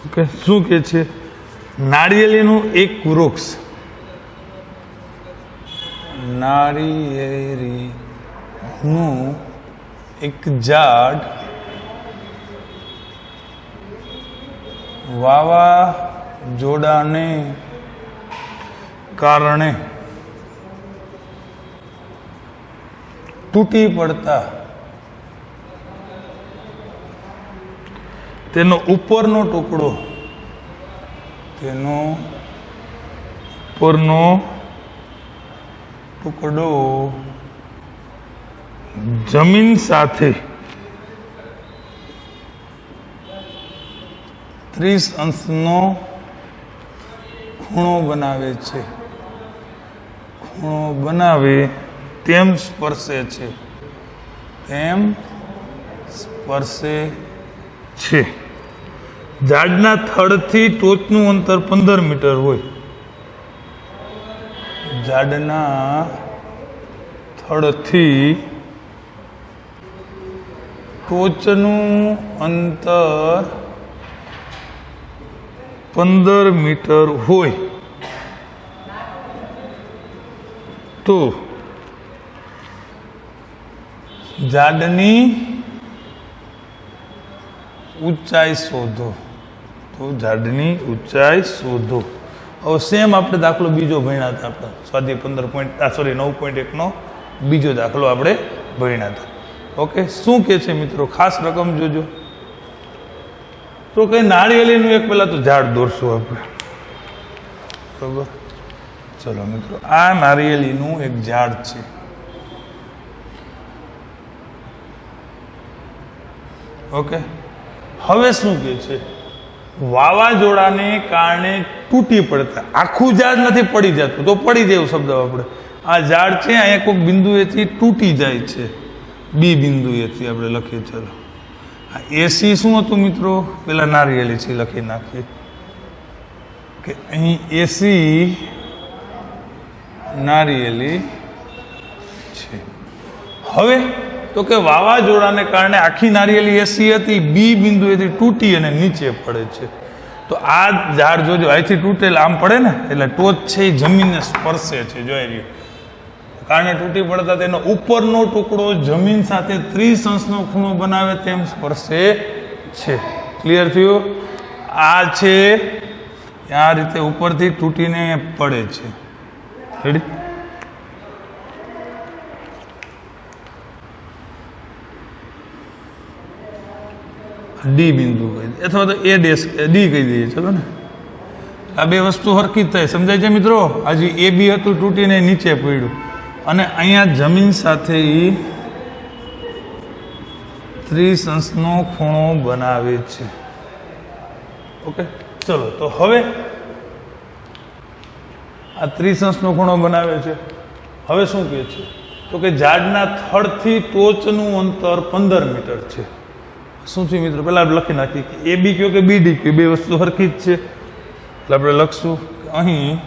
ઓકે, શું કે છે? નાળિયેરીનું એક વૃક્ષ, નાળિયેરીનું એક ઝાડ વાવાઝોડાને કારણે તૂટી પડતા તેનો ઉપરનો ટુકડો જમીન સાથે 30 અંશનો ખૂણો બનાવે છે. ખૂણો બનાવે તેમ સ્પર્શે છે. ઝાડના થડથી ટોચનું અંતર 15 મીટર હોય. ઝાડના થડથી ટોચનું અંતર 15 મીટર હોય તો ઝાડની ઊંચાઈ શોધો. હવે સેમ આપણે દાખલો બીજો ભણ્યા હતા. આપણે સ્વાધ્યાય 9.1નો બીજો દાખલો આપણે ભણ્યા હતા. ઓકે, શું કે છે મિત્રો? ખાસ રકમ જોજો. તો કઈ નાળિયેરીનું એક પહેલા તો ઝાડ દોરશું આપણે. બરોબર? ચલો મિત્રો, આ નાળિયેરીનું એક ઝાડ છે. ઓકે, હવે શું કે છે? વાવાઝોડાને કારણે તૂટી પડતા. આખું ઝાડ નથી પડી જતું, તો પડી જાય શબ્દ આપણે. આ ઝાડ છે અહીંયા કોઈક બિંદુએથી તૂટી જાય છે. બી બિંદુએથી આપણે લખીએ. ચલો, આ એસી શું હતું મિત્રો? પેલા નારિયેલી છે લખી નાખીએ કે અહીં એસી નારિયેલી છે. હવે તો કે વાવાઝોડાને કારણે આખી નારિયેલી એસી હતી, બી બિંદુએથી તૂટી અને નીચે પડે છે. તો આ ઝાડ જોજો, અહીંથી તૂટેલ આમ પડે ને એટલે ટોચ છે એ જમીનને સ્પર્શે છે. જોઈ રહ્યું, કારણે તૂટી પડતા તેનો ઉપરનો ટુકડો જમીન સાથે 30 અંશનો ખૂણો બનાવે તેમ સ્પર્શે છે. ક્લિયર થયું? આ છે આ રીતે ઉપરથી તૂટીને પડે છે. રેડી? ડી બિંદુ કહી દઈએ અથવા તો એ ડેશ ડી કહી દઈએ. ચલો ને, આ બે વસ્તુ હરખી જ થાય. સમજાય છે મિત્રો? હજી એ બી હતું, તૂટીને નીચે પડ્યું અને અહીંયા જમીન સાથે 30 અંશનો ખૂણો બનાવે છે. ઓકે, ચલો તો હવે આ 30 અંશનો ખૂણો બનાવે છે. હવે શું કહે છે? તો કે ઝાડના થડથી ટોચનું અંતર 15 મીટર છે. શું છે મિત્રો? પહેલા લખી નાખીએ કે એ બી કયો કે બી ડી કયો, બે વસ્તુ હરખી જ છે. એટલે આપણે લખશું કે અહીં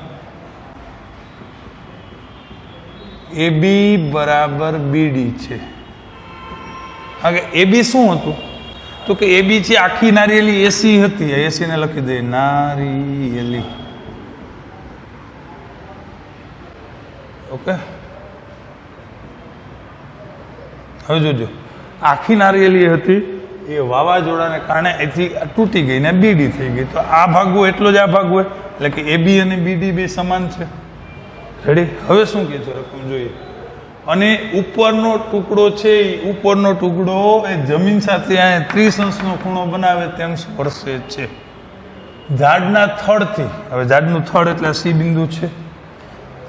એ બી બરાબર બીડી છે. હા, કે એ બી શું હતું? તો કે એ બી છે આખી નારિયેલી એસી હતી. એસી ને લખી દઈએ નારિયેલી. ઓકે, હવે જોજો, આખી નારિયેલી હતી એ વાવાઝોડાને કારણે અહીંથી તૂટી ગઈ ને બીડી થઈ ગઈ. તો આ ભાગ હોય એટલો જ આ ભાગ હોય, એટલે કે એબી અને બીડી બે સમાન છે. રેડી? હવે શું કહે છે રકમ જોઈએ. અને ઉપરનો ટુકડો છે એ ઉપરનો ટુકડો એ જમીન સાથે અહીંયા 30 અંશનો ખૂણો બનાવે તેમ સ્પર્શે છે. ઝાડના થડથી, હવે ઝાડનું થડ એટલે સી બિંદુ છે,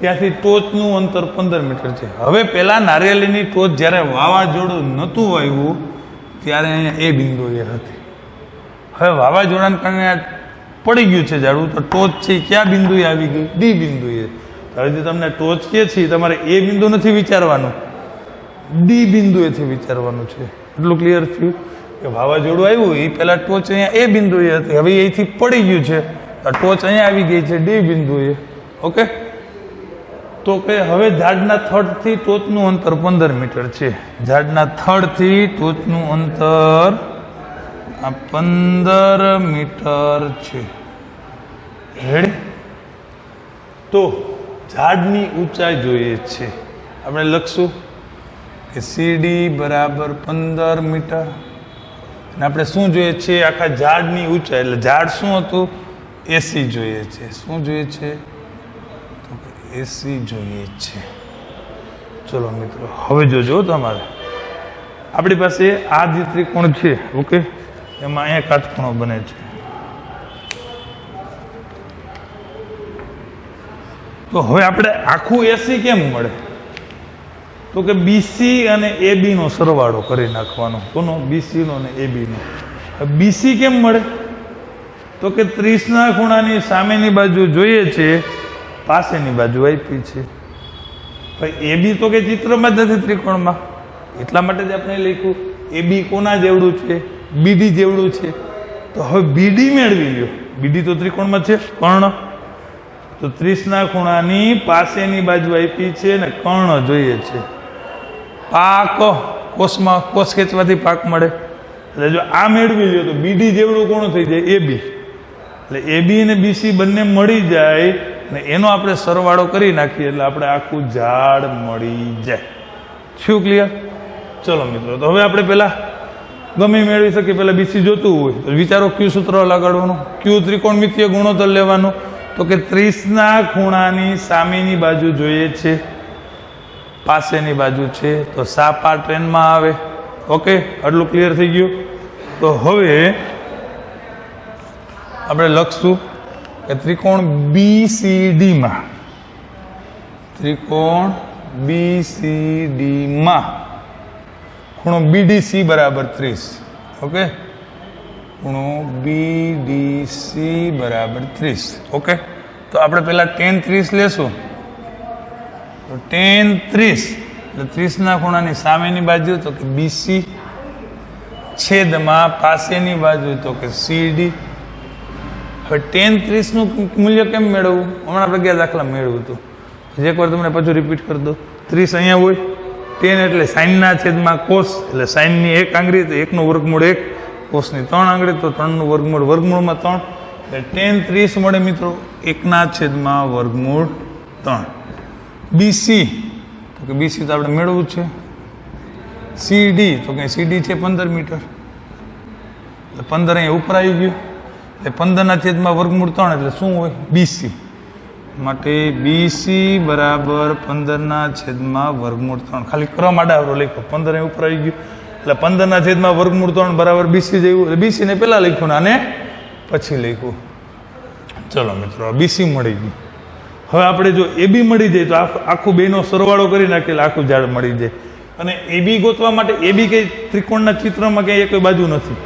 ત્યાંથી ટોચનું અંતર 15 મીટર છે. હવે પેલા નારિયેળીની ટોચ જ્યારે વાવાઝોડું નહોતું આવ્યું ત્યારે અહીંયા એ બિંદુ એ હતી. હવે વાવાઝોડાને કારણે પડી ગયું છે ઝાડવું, તો ટોચ છે ક્યાં બિંદુએ આવી ગઈ? ડી બિંદુએ. હવે જે તમને ટોચ કે છે તમારે એ બિંદુ નથી વિચારવાનું, ડી બિંદુએથી વિચારવાનું છે. એટલું ક્લિયર થયું કે વાવાઝોડું આવ્યું એ પહેલા ટોચ અહીંયા એ બિંદુએ હતી, હવે અહીંથી પડી ગયું છે, ટોચ અહીંયા આવી ગઈ છે ડી બિંદુએ. ઓકે, તો કે હવે ઝાડના થડથી ટોચનું અંતર 15 મીટર છે. ઝાડના થડથી ટોચનું અંતર આ 15 મીટર છે. રેડી? તો ઝાડની ઊંચાઈ જોઈએ છે. આપણે લખશું કે સીડી બરાબર 15 મીટર. અને આપણે શું જોઈએ છે? આખા ઝાડની ઊંચાઈ. એટલે ઝાડ શું હતું? એસી જોઈએ છે. શું જોઈએ છે? તો એસી જોઈએ છે. ચલો મિત્રો, હવે જોજો તમારે આપણી પાસે આ જે ત્રિકોણ છે, ઓકે, એમાં અહીંયા કાટખૂણો બને છે. તો હવે આપણે આખું એસી કેમ મળે? તો કે બીસી અને એબી નો સરવાળો કરી નાખવાનો. કોનો? બીસી નો અને એબી નો. બીસી કેમ મળે? તો કે 30 ના ખૂણાની સામેની બાજુ જોઈએ છે, પાસેની બાજુ આપી છે. ભાઈ એબી તો કે ચિત્રમાં જ નથી ત્રિકોણમાં, એટલા માટે જ આપણે લખ્યું. એબી કોના જેવડું છે? બીડી જેવડું છે. તો હવે બીડી મેળવી લ્યો. બીડી તો ત્રિકોણમાં છે, કર્ણ. તો 30 ના ખૂણાની પાસેની બાજુ આપી છે ને કર્ણ જોઈએ છે. પાક કોષમાં કોષ ખેંચવાથી પાક મળે. એટલે જો આ મેળવી લ્યો તો બીડી જેવડું કોણ થઈ જાય? એબી. એટલે એબી અને બીસી બંને મળી જાય ને એનો આપણે સરવાળો કરી નાખીએ એટલે આપણે આખું ઝાડ મળી જાય. શું ક્લિયર? ચલો મિત્રો, તો હવે આપણે પહેલા ગમે મેળવી શકીએ. પહેલા બીસી જોતું હોય તો વિચારો ક્યુ સૂત્ર લગાડવાનું, ક્યુ ત્રિકોણમિતીય ગુણોત્તર લેવાનું. તો કે 30 ના ખૂણાની સામેની બાજુ જોઈએ છે, પાસેની બાજુ છે, તો સાપ આ ટ્રેનમાં આવે. ઓકે, આટલું ક્લિયર થઈ ગયું. તો હવે આપણે લખશું કે ત્રિકોણ બીસીડીમાં, ત્રિકોણ બીસીડીમાં ખૂણો બીડીસી બરાબર 30. ઓકે, ખૂણો બીડીસી બરાબર 30. ઓકે, તો આપણે પહેલા tan 30 લેશું. તો tan 30 એટલે 30 ના ખૂણાની સામેની બાજુ તો કે બીસી, છેદમાં પાસેની બાજુ તો કે સીડી. હવે tan 30 નું મૂલ્ય કેમ મેળવવું? હમણાં આપણે ગયા દાખલા મેળવ્યું હતું. એકવાર તમને પાછું રિપીટ કરી દો. 30 અહીંયા હોય, tan એટલે સાઇનના છેદમાં કોસ, એટલે સાઇનની 1 આંગળી તો 1 નું વર્ગમૂળ 1, કોસની 3 આંગળી તો 3 નું વર્ગમૂળ, વર્ગમૂળમાં 3, એટલે tan 30 મળે મિત્રો 1 ના છેદમાં વર્ગમૂળ 3. બીસી તો કે બીસી તો આપણે મેળવવું છે. સીડી તો કે સીડી છે 15 મીટર, એટલે 15 અહીંયા ઉપર આવી ગયું, એટલે 15 ના છેદમાં વર્ગમૂળ 3 એટલે શું હોય? બીસી. માટે બીસી બરાબર 15 ના છેદમાં વર્ગમૂળ 3. ખાલી ક્રમ આડાવરો લખ્યો, 15 અહીંયા ઉપર આવી ગયું, એટલે 15 ના છેદમાં વર્ગમૂળ 3 બરાબર બીસી જેવું. એટલે બીસી ને પહેલા લખ્યું ને આને પછી લખ્યું. ચલો મિત્રો, બીસી મળી ગયું. હવે આપણે જો એબી મળી જાય તો આખું બેનો સરવાળો કરી નાખીએ એટલે આખું ઝાડ મળી જાય. અને એબી ગોતવા માટે એબી કઈ ત્રિકોણના ચિત્રમાં ક્યાંય કોઈ બાજુ નથી,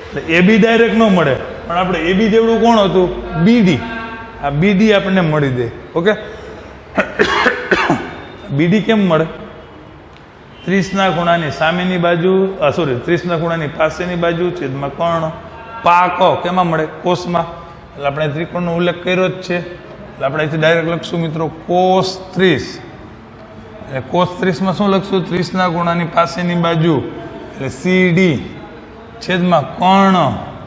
એટલે એબી ડાયરેક્ટ ન મળે, પણ આપણે એબી જેવડું કોણ હતું? બીડી. આ બીડી આપણને મળી જાય. ઓકે, બીડી કેમ મળે? 30 ના ખૂણાની સામેની બાજુ, સોરી 30 ના ખૂણાની પાસેની બાજુ છેદમાં કર્ણ. પાક કેમાં મળે? કોષમાં. એટલે આપણે ત્રિકોણનો ઉલ્લેખ કર્યો જ છે, એટલે આપણે અહીંથી ડાયરેક્ટ લખશું મિત્રો cos 30. એટલે cos 30 માં શું લખશું? 30 ના ખૂણાની પાસેની બાજુ એટલે સીડી છેદમાં કર્ણ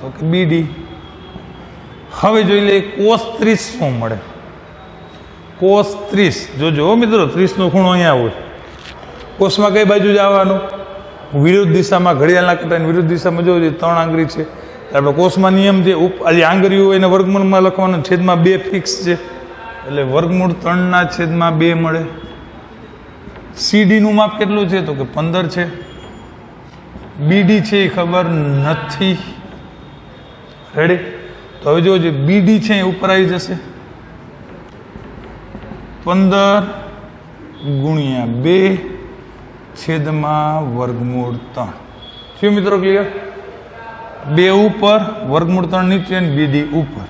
તો કે બીડી. હવે જોઈ લઈએ cos 30 શું મળે? cos 30 જોજો મિત્રો, 30 નો ખૂણો અહીંયા હોય, કોષમાં કઈ બાજુ જવાનું? વિરુદ્ધ દિશામાં ઘડિયાળના કાંટાની વિરુદ્ધ દિશામાં જો 3 આંગળી છે. આપણે કોષમાં નિયમ છે આ આંગળીઓ એને વર્ગમૂળમાં લખવાનું, છેદમાં 2 ફિક્સ છે એટલે વર્ગમૂળ 3/2 મળે. સીડીનું માપ કેટલું છે તો કે 15 છે. બીડી છે એ ખબર નથી. રેડી? તો હવે જો જે બીડી છે એ ઉપર આવી જશે 15 ગુણ્યા 2 છેદમાં વર્ગમૂળ 3. શું મિત્રો ક્લિયર? 2 ઉપર વર્ગમૂળ 3 નીચે અને બીડી ઉપર.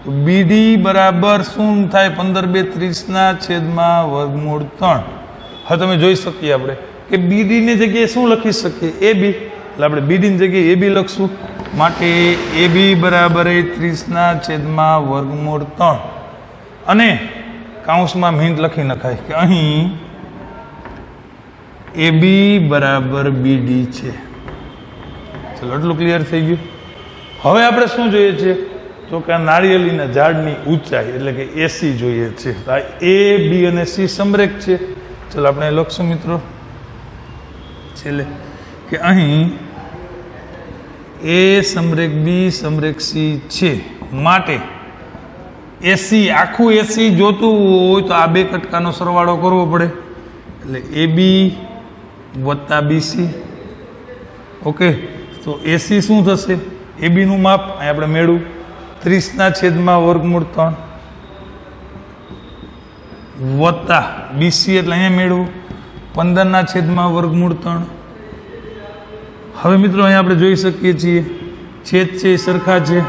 તો બીડી બરાબર શું થાય? 15 2 30 છેદમાં વર્ગમૂળ 3. હવે તમે જોઈ શકીએ આપણે કે બીડીની જગ્યાએ શું લખી શકીએ? એ બી. એટલે આપણે બીડીની જગ્યાએ એ બી લખશું. માટે એ બી બરાબર 30 છેદમાં વર્ગમૂળ 3. અને કાઉન્સમાં હિન્ટ લખી નખાય કે અહીં એ બી બરાબર બીડી છે. ચલો એટલું ક્લિયર થઈ ગયું. હવે આપણે શું જોઈએ છે તો કે નારિયેળીના ઝાડની ઊંચાઈ એટલે કે એસી જોઈએ છે. આ એ બી અને સી સમરેખ છે. ચલો આપણે લખશું મિત્રો છેલ્લે કે અહીં એ સમરેખ બી સમરેખ સી છે. માટે એસી આખું એસી જોતું હોય તો આ 2 કટકાનો સરવાળો કરવો પડે એટલે એ બી વત્તા બીસી. ઓકે, તો એસી શું થશે? એ બીનું માપ અહીં આપણે મેળવું 30 છેદમાં વર્ગમૂળ 3 વત્તા બીસી એટલે અહીંયા મેળવું 15 છેદમાં વર્ગમૂળ 3. હવે મિત્રો અહીંયા આપણે જોઈ શકીએ છીએ છેદ છે એ સરખા છે.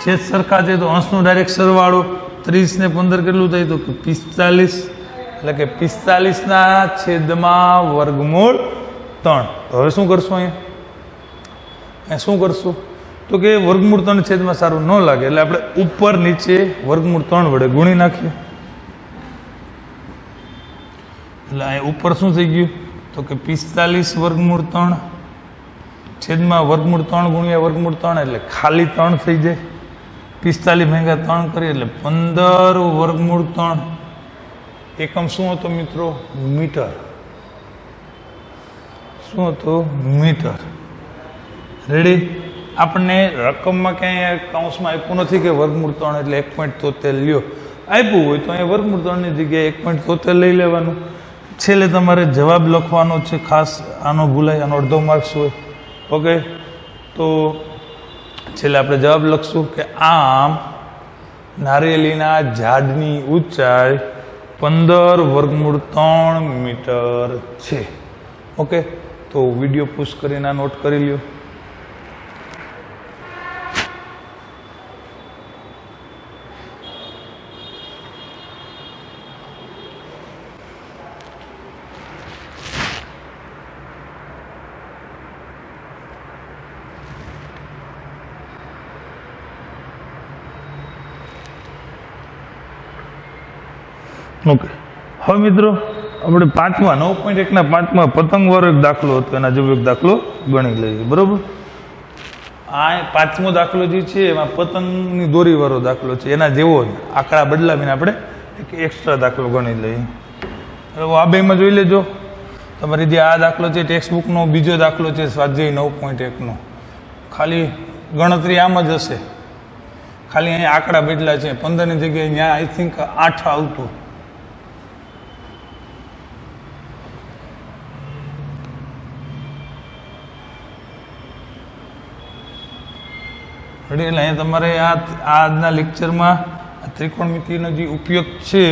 છેદ સરખા છે તો અંશનો ડાયરેક્ટ સરવાળો 30 ને 15 કેટલું થાય તો કે 45. એટલે કે 45 છેદમાં વર્ગમૂળ 3. તો હવે શું કરશું? અહીંયા શું કરશું તો કે વર્ગમૂળ 3 છેદમાં સારું ન લાગે એટલે આપણે ઉપર નીચે વર્ગમૂળ 3 વડે ગુણી નાખીએ. એટલે અહીંયા ઉપર શું થઈ ગયું તો કે 45 વર્ગમૂળ 3 છેદમાં વર્ગમૂળ 3 ગુણ્યા વર્ગમૂળ 3 એટલે ખાલી 3 થઈ જાય. 45 ભેગા 3 કરીએ એટલે 15 વર્ગમૂળ 3. એકમ શું હતો મિત્રો? મીટર. શું હતો? મીટર. રેડી? આપણને રકમમાં ક્યાંય કાઉન્સમાં આપ્યું નથી કે વર્ગમૂળ 3 એટલે 1.73 લ્યો. આપ્યું હોય તો અહીંયા વર્ગમૂળ 3 ની જગ્યાએ 1.73 લઈ લેવાનું. છેલ્લે તમારે જવાબ લખવાનો છે ખાસ. આનો ભૂલાય, આનો અડધો માર્ક્સ હોય. ઓકે, તો છેલ્લે આપણે જવાબ લખશું કે આમ નારિયેળીના ઝાડની ઊંચાઈ 15 વર્ગમૂળ 3 મીટર છે. ઓકે, તો વિડીયો પુશ કરીને આ નોટ કરી લ્યો. ઓકે, હવે મિત્રો આપણે 9.1 5 પતંગ વાળો એક દાખલો હતો, એના જેવો એક દાખલો ગણી લઈએ. બરોબર? આ 5મો દાખલો જે છે એમાં પતંગની દોરી વાળો દાખલો છે, એના જેવો જ આંકડા બદલાવીને આપણે એક એક્સ્ટ્રા દાખલો ગણી લઈએ. હવે આ બેમાં જોઈ લેજો. તમારી જે આ દાખલો છે ટેક્સ્ટબુકનો બીજો દાખલો છે સ્વાધ્યાય 9.1નો. ખાલી ગણતરી આમ જ હશે, ખાલી અહીંયા આંકડા બદલા છે. 15ની જગ્યાએ ત્યાં આઈ થિંક 8 આવતું. એટલે અહીંયા તમારે આજના લેક્ચરમાં ત્રિકોણમિતિનો જે ઉપયોગ છે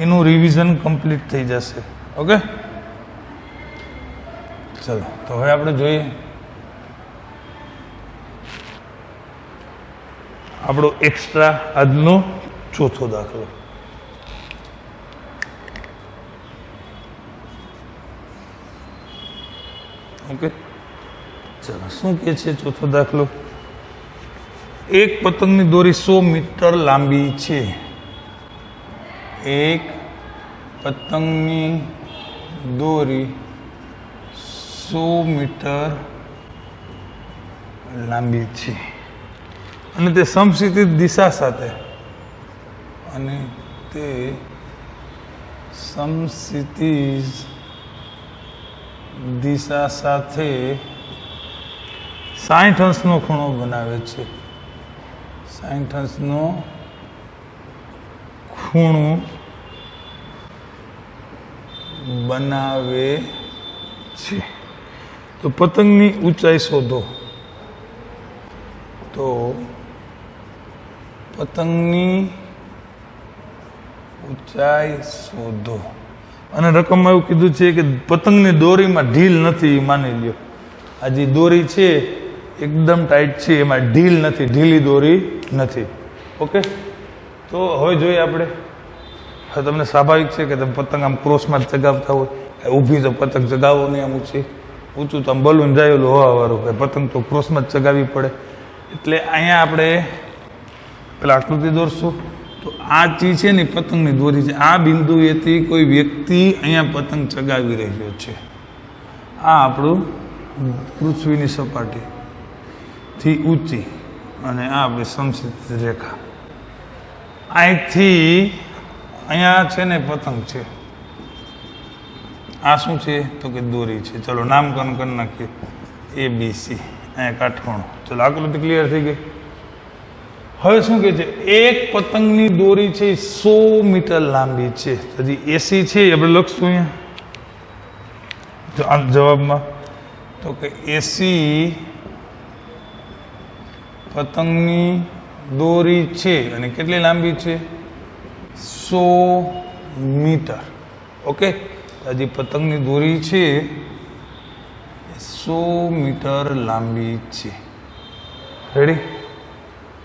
એનું રિવિઝન કમ્પ્લીટ થઈ જશે. ઓકે, ચલો તો હવે આપણે જોઈએ આપણો એક્સ્ટ્રા આજનો ચોથો દાખલો. ઓકે, ચલો શું કહે છે ચોથો દાખલો? એક પતંગની દોરી 100 મીટર લાંબી છે. એક પતંગની દોરી 100 મીટર લાંબી છે અને તે સમક્ષિતિજ દિશા સાથે દિશા સાથે 60 અંશનો ખૂણો બનાવે છે. 60 અંશનો ખૂણો બનાવે છે. તો પતંગની ઊંચાઈ શોધો. તો પતંગની ઊંચાઈ શોધો. અને રકમમાં એવું કીધું છે કે પતંગની દોરીમાં ઢીલ નથી, માની લ્યો. આ જે દોરી છે એકદમ ટાઈટ છે, એમાં ઢીલ નથી, ઢીલી દોરી નથી. ઓકે, તો હવે જોઈએ આપણે. હવે તમને સ્વાભાવિક છે કે તમે પતંગ આમ ક્રોસમાં જ ચગાવતા હોય, ઊભી તો પતંગ ચગાવો નહીં, આમ ઊંચું તો આમ બલૂન જાયેલું હોવાવાળું, કે પતંગ તો ક્રોસમાં જ ચગાવવી પડે. એટલે અહીંયા આપણે પેલા આકૃતિ દોરશું. તો આ ચીજ છે ને પતંગની દોરી છે. આ બિંદુએથી કોઈ વ્યક્તિ અહીંયા પતંગ ચગાવી રહ્યો છે. આ આપણું પૃથ્વીની સપાટીથી ઊંચી, અને આ આપણી સમશીતોષ રેખા. અહીંથી અહીંયા છે ને પતંગ છે. આ શું છે? તો કે દોરી છે. ચલો નામકરણ કરી નાખીએ. ABC. અહીંયા કાટખૂણો. ચલો આકૃતિ ક્લિયર થઈ ગઈ. હવે શું કહે છે? એક પતંગની દોરી છે 100 મીટર લાંબી છે. હજી AC છે આપણે લખશું અહીંયા જવાબમાં. તો કે AC પતંગની દોરી છે અને કેટલી લાંબી છે? 100 મીટર. ઓકે, હજી પતંગની દોરી છે 100 મીટર લાંબી છે. રેડી?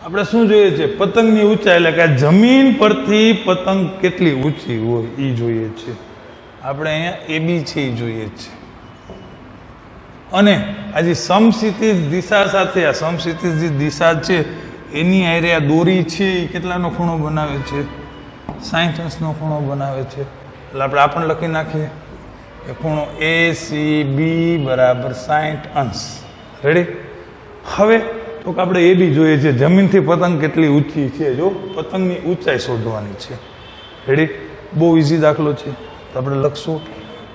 આપણે શું જોઈએ છે? પતંગની ઊંચાઈ, એટલે કે જમીન પરથી પતંગ કેટલી ઊંચી હોય એ જોઈએ છે. આપણે અહીંયા AB છે એ જોઈએ છે. અને આ જે સમક્ષિતિજ દિશા સાથે, આ સમક્ષિતિજ જે દિશા છે એની હારે આ દોરી છે એ કેટલાનો ખૂણો બનાવે છે? 60 અંશનો ખૂણો બનાવે છે. એટલે આપણે આ પણ લખી નાખીએ કે ખૂણો ACB બરાબર 60 અંશ. રેડી? હવે તો કે આપણે AB જોઈએ છે, જમીનથી પતંગ કેટલી ઊંચી છે. જો પતંગની ઊંચાઈ શોધવાની છે. રેડી? બહુ ઇઝી દાખલો છે. તો આપણે લખશું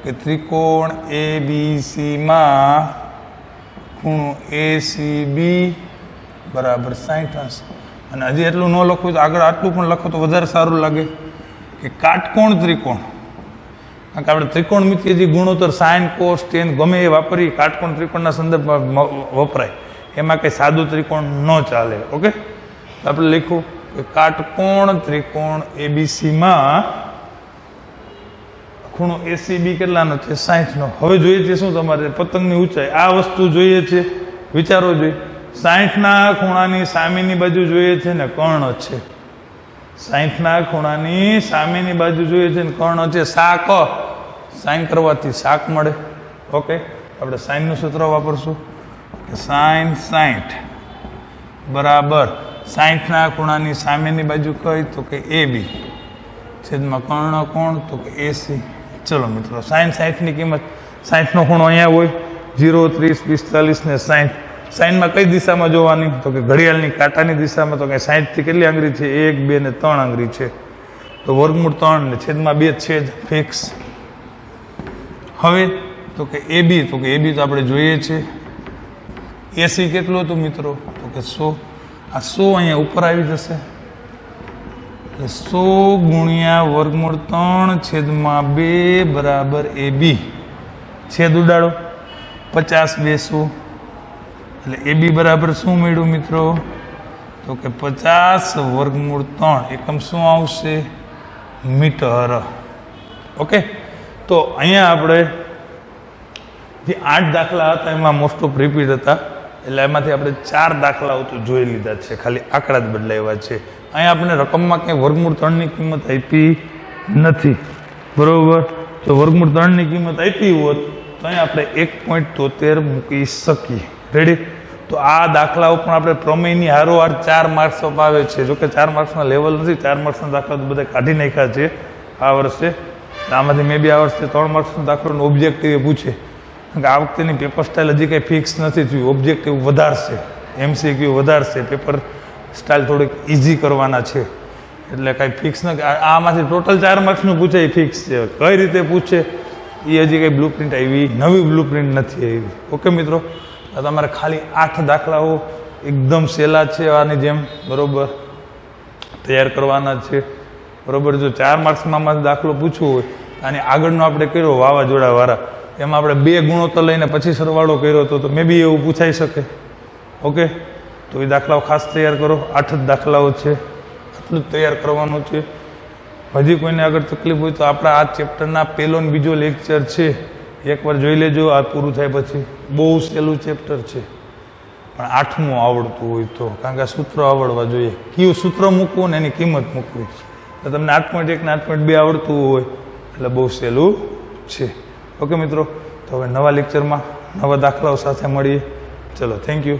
કે ત્રિકોણ ABCમાં ખૂણો ACB બરાબર 60 અંશ. અને હજી એટલું ન લખવું તો આગળ આટલું પણ લખો તો વધારે સારું લાગે કે કાટકોણ ત્રિકોણ. કારણ કે આપણે ત્રિકોણમિતિય જે ગુણોત્તર સાઇન, કોસ, ટેન ગમે એ વાપરી, કાટકોણ ત્રિકોણના સંદર્ભમાં વપરાય. એમાં કંઈ સાદું ત્રિકોણ ન ચાલે. ઓકે, તો આપણે લખવું કે કાટકોણ ત્રિકોણ ABCમાં ખૂણો ACB કેટલાનો છે? 60નો. હવે જોઈએ છે શું તમારે? પતંગની ઊંચાઈ. આ વસ્તુ જોઈએ છે, વિચારવો જોઈએ. 60ના ખૂણાની સામેની બાજુ જોઈએ છે ને કર્ણ છે. 60ના ખૂણાની સામેની બાજુ જોઈએ છે ને કર્ણ છે. શાક, સાઇન કરવાથી શાક મળે. ઓકે, આપણે સાઇનનું સૂત્ર વાપરશું કે સાઇન 60 બરાબર 60ના ખૂણાની સામેની બાજુ કઈ? તો કે AB છેદમાં કર્ણ કોણ? તો કે AC. ચલો મિત્રો, સાઇન 60ની કિંમત, 60નો ખૂણો અહીંયા હોય 0, 30, 45 ને 60. સાઇનમાં કઈ દિશામાં જોવાની? તો કે ઘડિયાળની કાંટાની દિશામાં. તો કે 60થી કેટલી આંગળી છે? 1, 2 ને 3 આંગળી છે. તો વર્ગમૂળ 3 ને છેદમાં 2 છે જ ફિક્સ. હવે તો કે AB, તો કે AB તો આપણે જોઈએ છે. AC કેટલું હતું મિત્રો? તો કે 100. આ 100 અહીંયા ઉપર આવી જશે. એટલે 100 ગુણ્યા વર્ગમૂળ 3 છેદમાં 2 બરાબર AB. છેદ ઉડાડો, 50 200. એટલે AB બરાબર શું મળ્યું મિત્રો? તો કે 50 વર્ગમૂળ 3. એકમ શું આવશે? મીટર. ઓકે, તો અહીંયા આપણે જે 8 દાખલા હતા એમાં મોસ્ટ ઓફ રિપીટ હતા. એટલે એમાંથી આપણે 4 દાખલાઓ તો જોઈ લીધા છે, ખાલી આંકડા જ બદલાવ્યા છે. અહીંયા આપણે રકમમાં ક્યાંય વર્ગમૂળ 3ની કિંમત આપી નથી. બરોબર? જો વર્ગમૂળ 3ની કિંમત આપી હોત તો અહીંયા આપણે 1.73 મૂકી શકીએ. રેડી? તો આ દાખલાઓ પણ આપણે પ્રમેયની હારોહાર 4 માર્ક્સ અપાવે છે. જોકે 4 માર્ક્સના લેવલ નથી, 4 માર્ક્સના દાખલા તો બધા કાઢી નાખ્યા છે આ વર્ષે. આમાંથી મે બી આ વર્ષે 3 માર્ક્સનો દાખલો ઓબ્જેક્ટિવ પૂછે. કારણ કે આ વખતેની પેપર સ્ટાઇલ હજી કંઈ ફિક્સ નથી થયું. ઓબ્જેક્ટિવ વધારશે, MCQ વધારશે, પેપર સ્ટાઇલ થોડીક ઇઝી કરવાના છે. એટલે કાંઈ ફિક્સ નથી. આમાંથી ટોટલ 4 માર્ક્સનું પૂછે એ ફિક્સ છે. કઈ રીતે પૂછે એ હજી કંઈ બ્લુ પ્રિન્ટ આવી નવી બ્લુ પ્રિન્ટ નથી આવી. ઓકે મિત્રો, તો તમારે ખાલી 8 દાખલાઓ એકદમ સહેલા છે આની જેમ બરાબર તૈયાર કરવાના છે બરાબર. જો 4 માર્ક્સમાં દાખલો પૂછવો હોય અને આગળનો આપણે કર્યો વાવાઝોડાવાળા, એમાં આપણે 2 ગુણોત્તર લઈને પછી સરવાળો કર્યો હતો, તો મે બી એવું પૂછાઈ શકે. ઓકે, તો એ દાખલાઓ ખાસ તૈયાર કરો. 8 જ દાખલાઓ છે, આટલું જ તૈયાર કરવાનું છે. હજી કોઈને આગળ તકલીફ હોય તો આપણા આ ચેપ્ટરના પહેલો ને બીજો લેક્ચર છે, એકવાર જોઈ લેજો. આ પૂરું થાય પછી બહુ સહેલું ચેપ્ટર છે, પણ 8મું આવડતું હોય તો, કારણ કે સૂત્રો આવડવા જોઈએ. કયું સૂત્ર મૂકવું ને એની કિંમત મૂકવી. તો તમને 8.1 ને 8.2 આવડતું હોય એટલે બહુ સહેલું છે. ઓકે મિત્રો, તો હવે નવા લેક્ચરમાં નવા દાખલાઓ સાથે મળીએ. ચલો, થેન્ક યુ.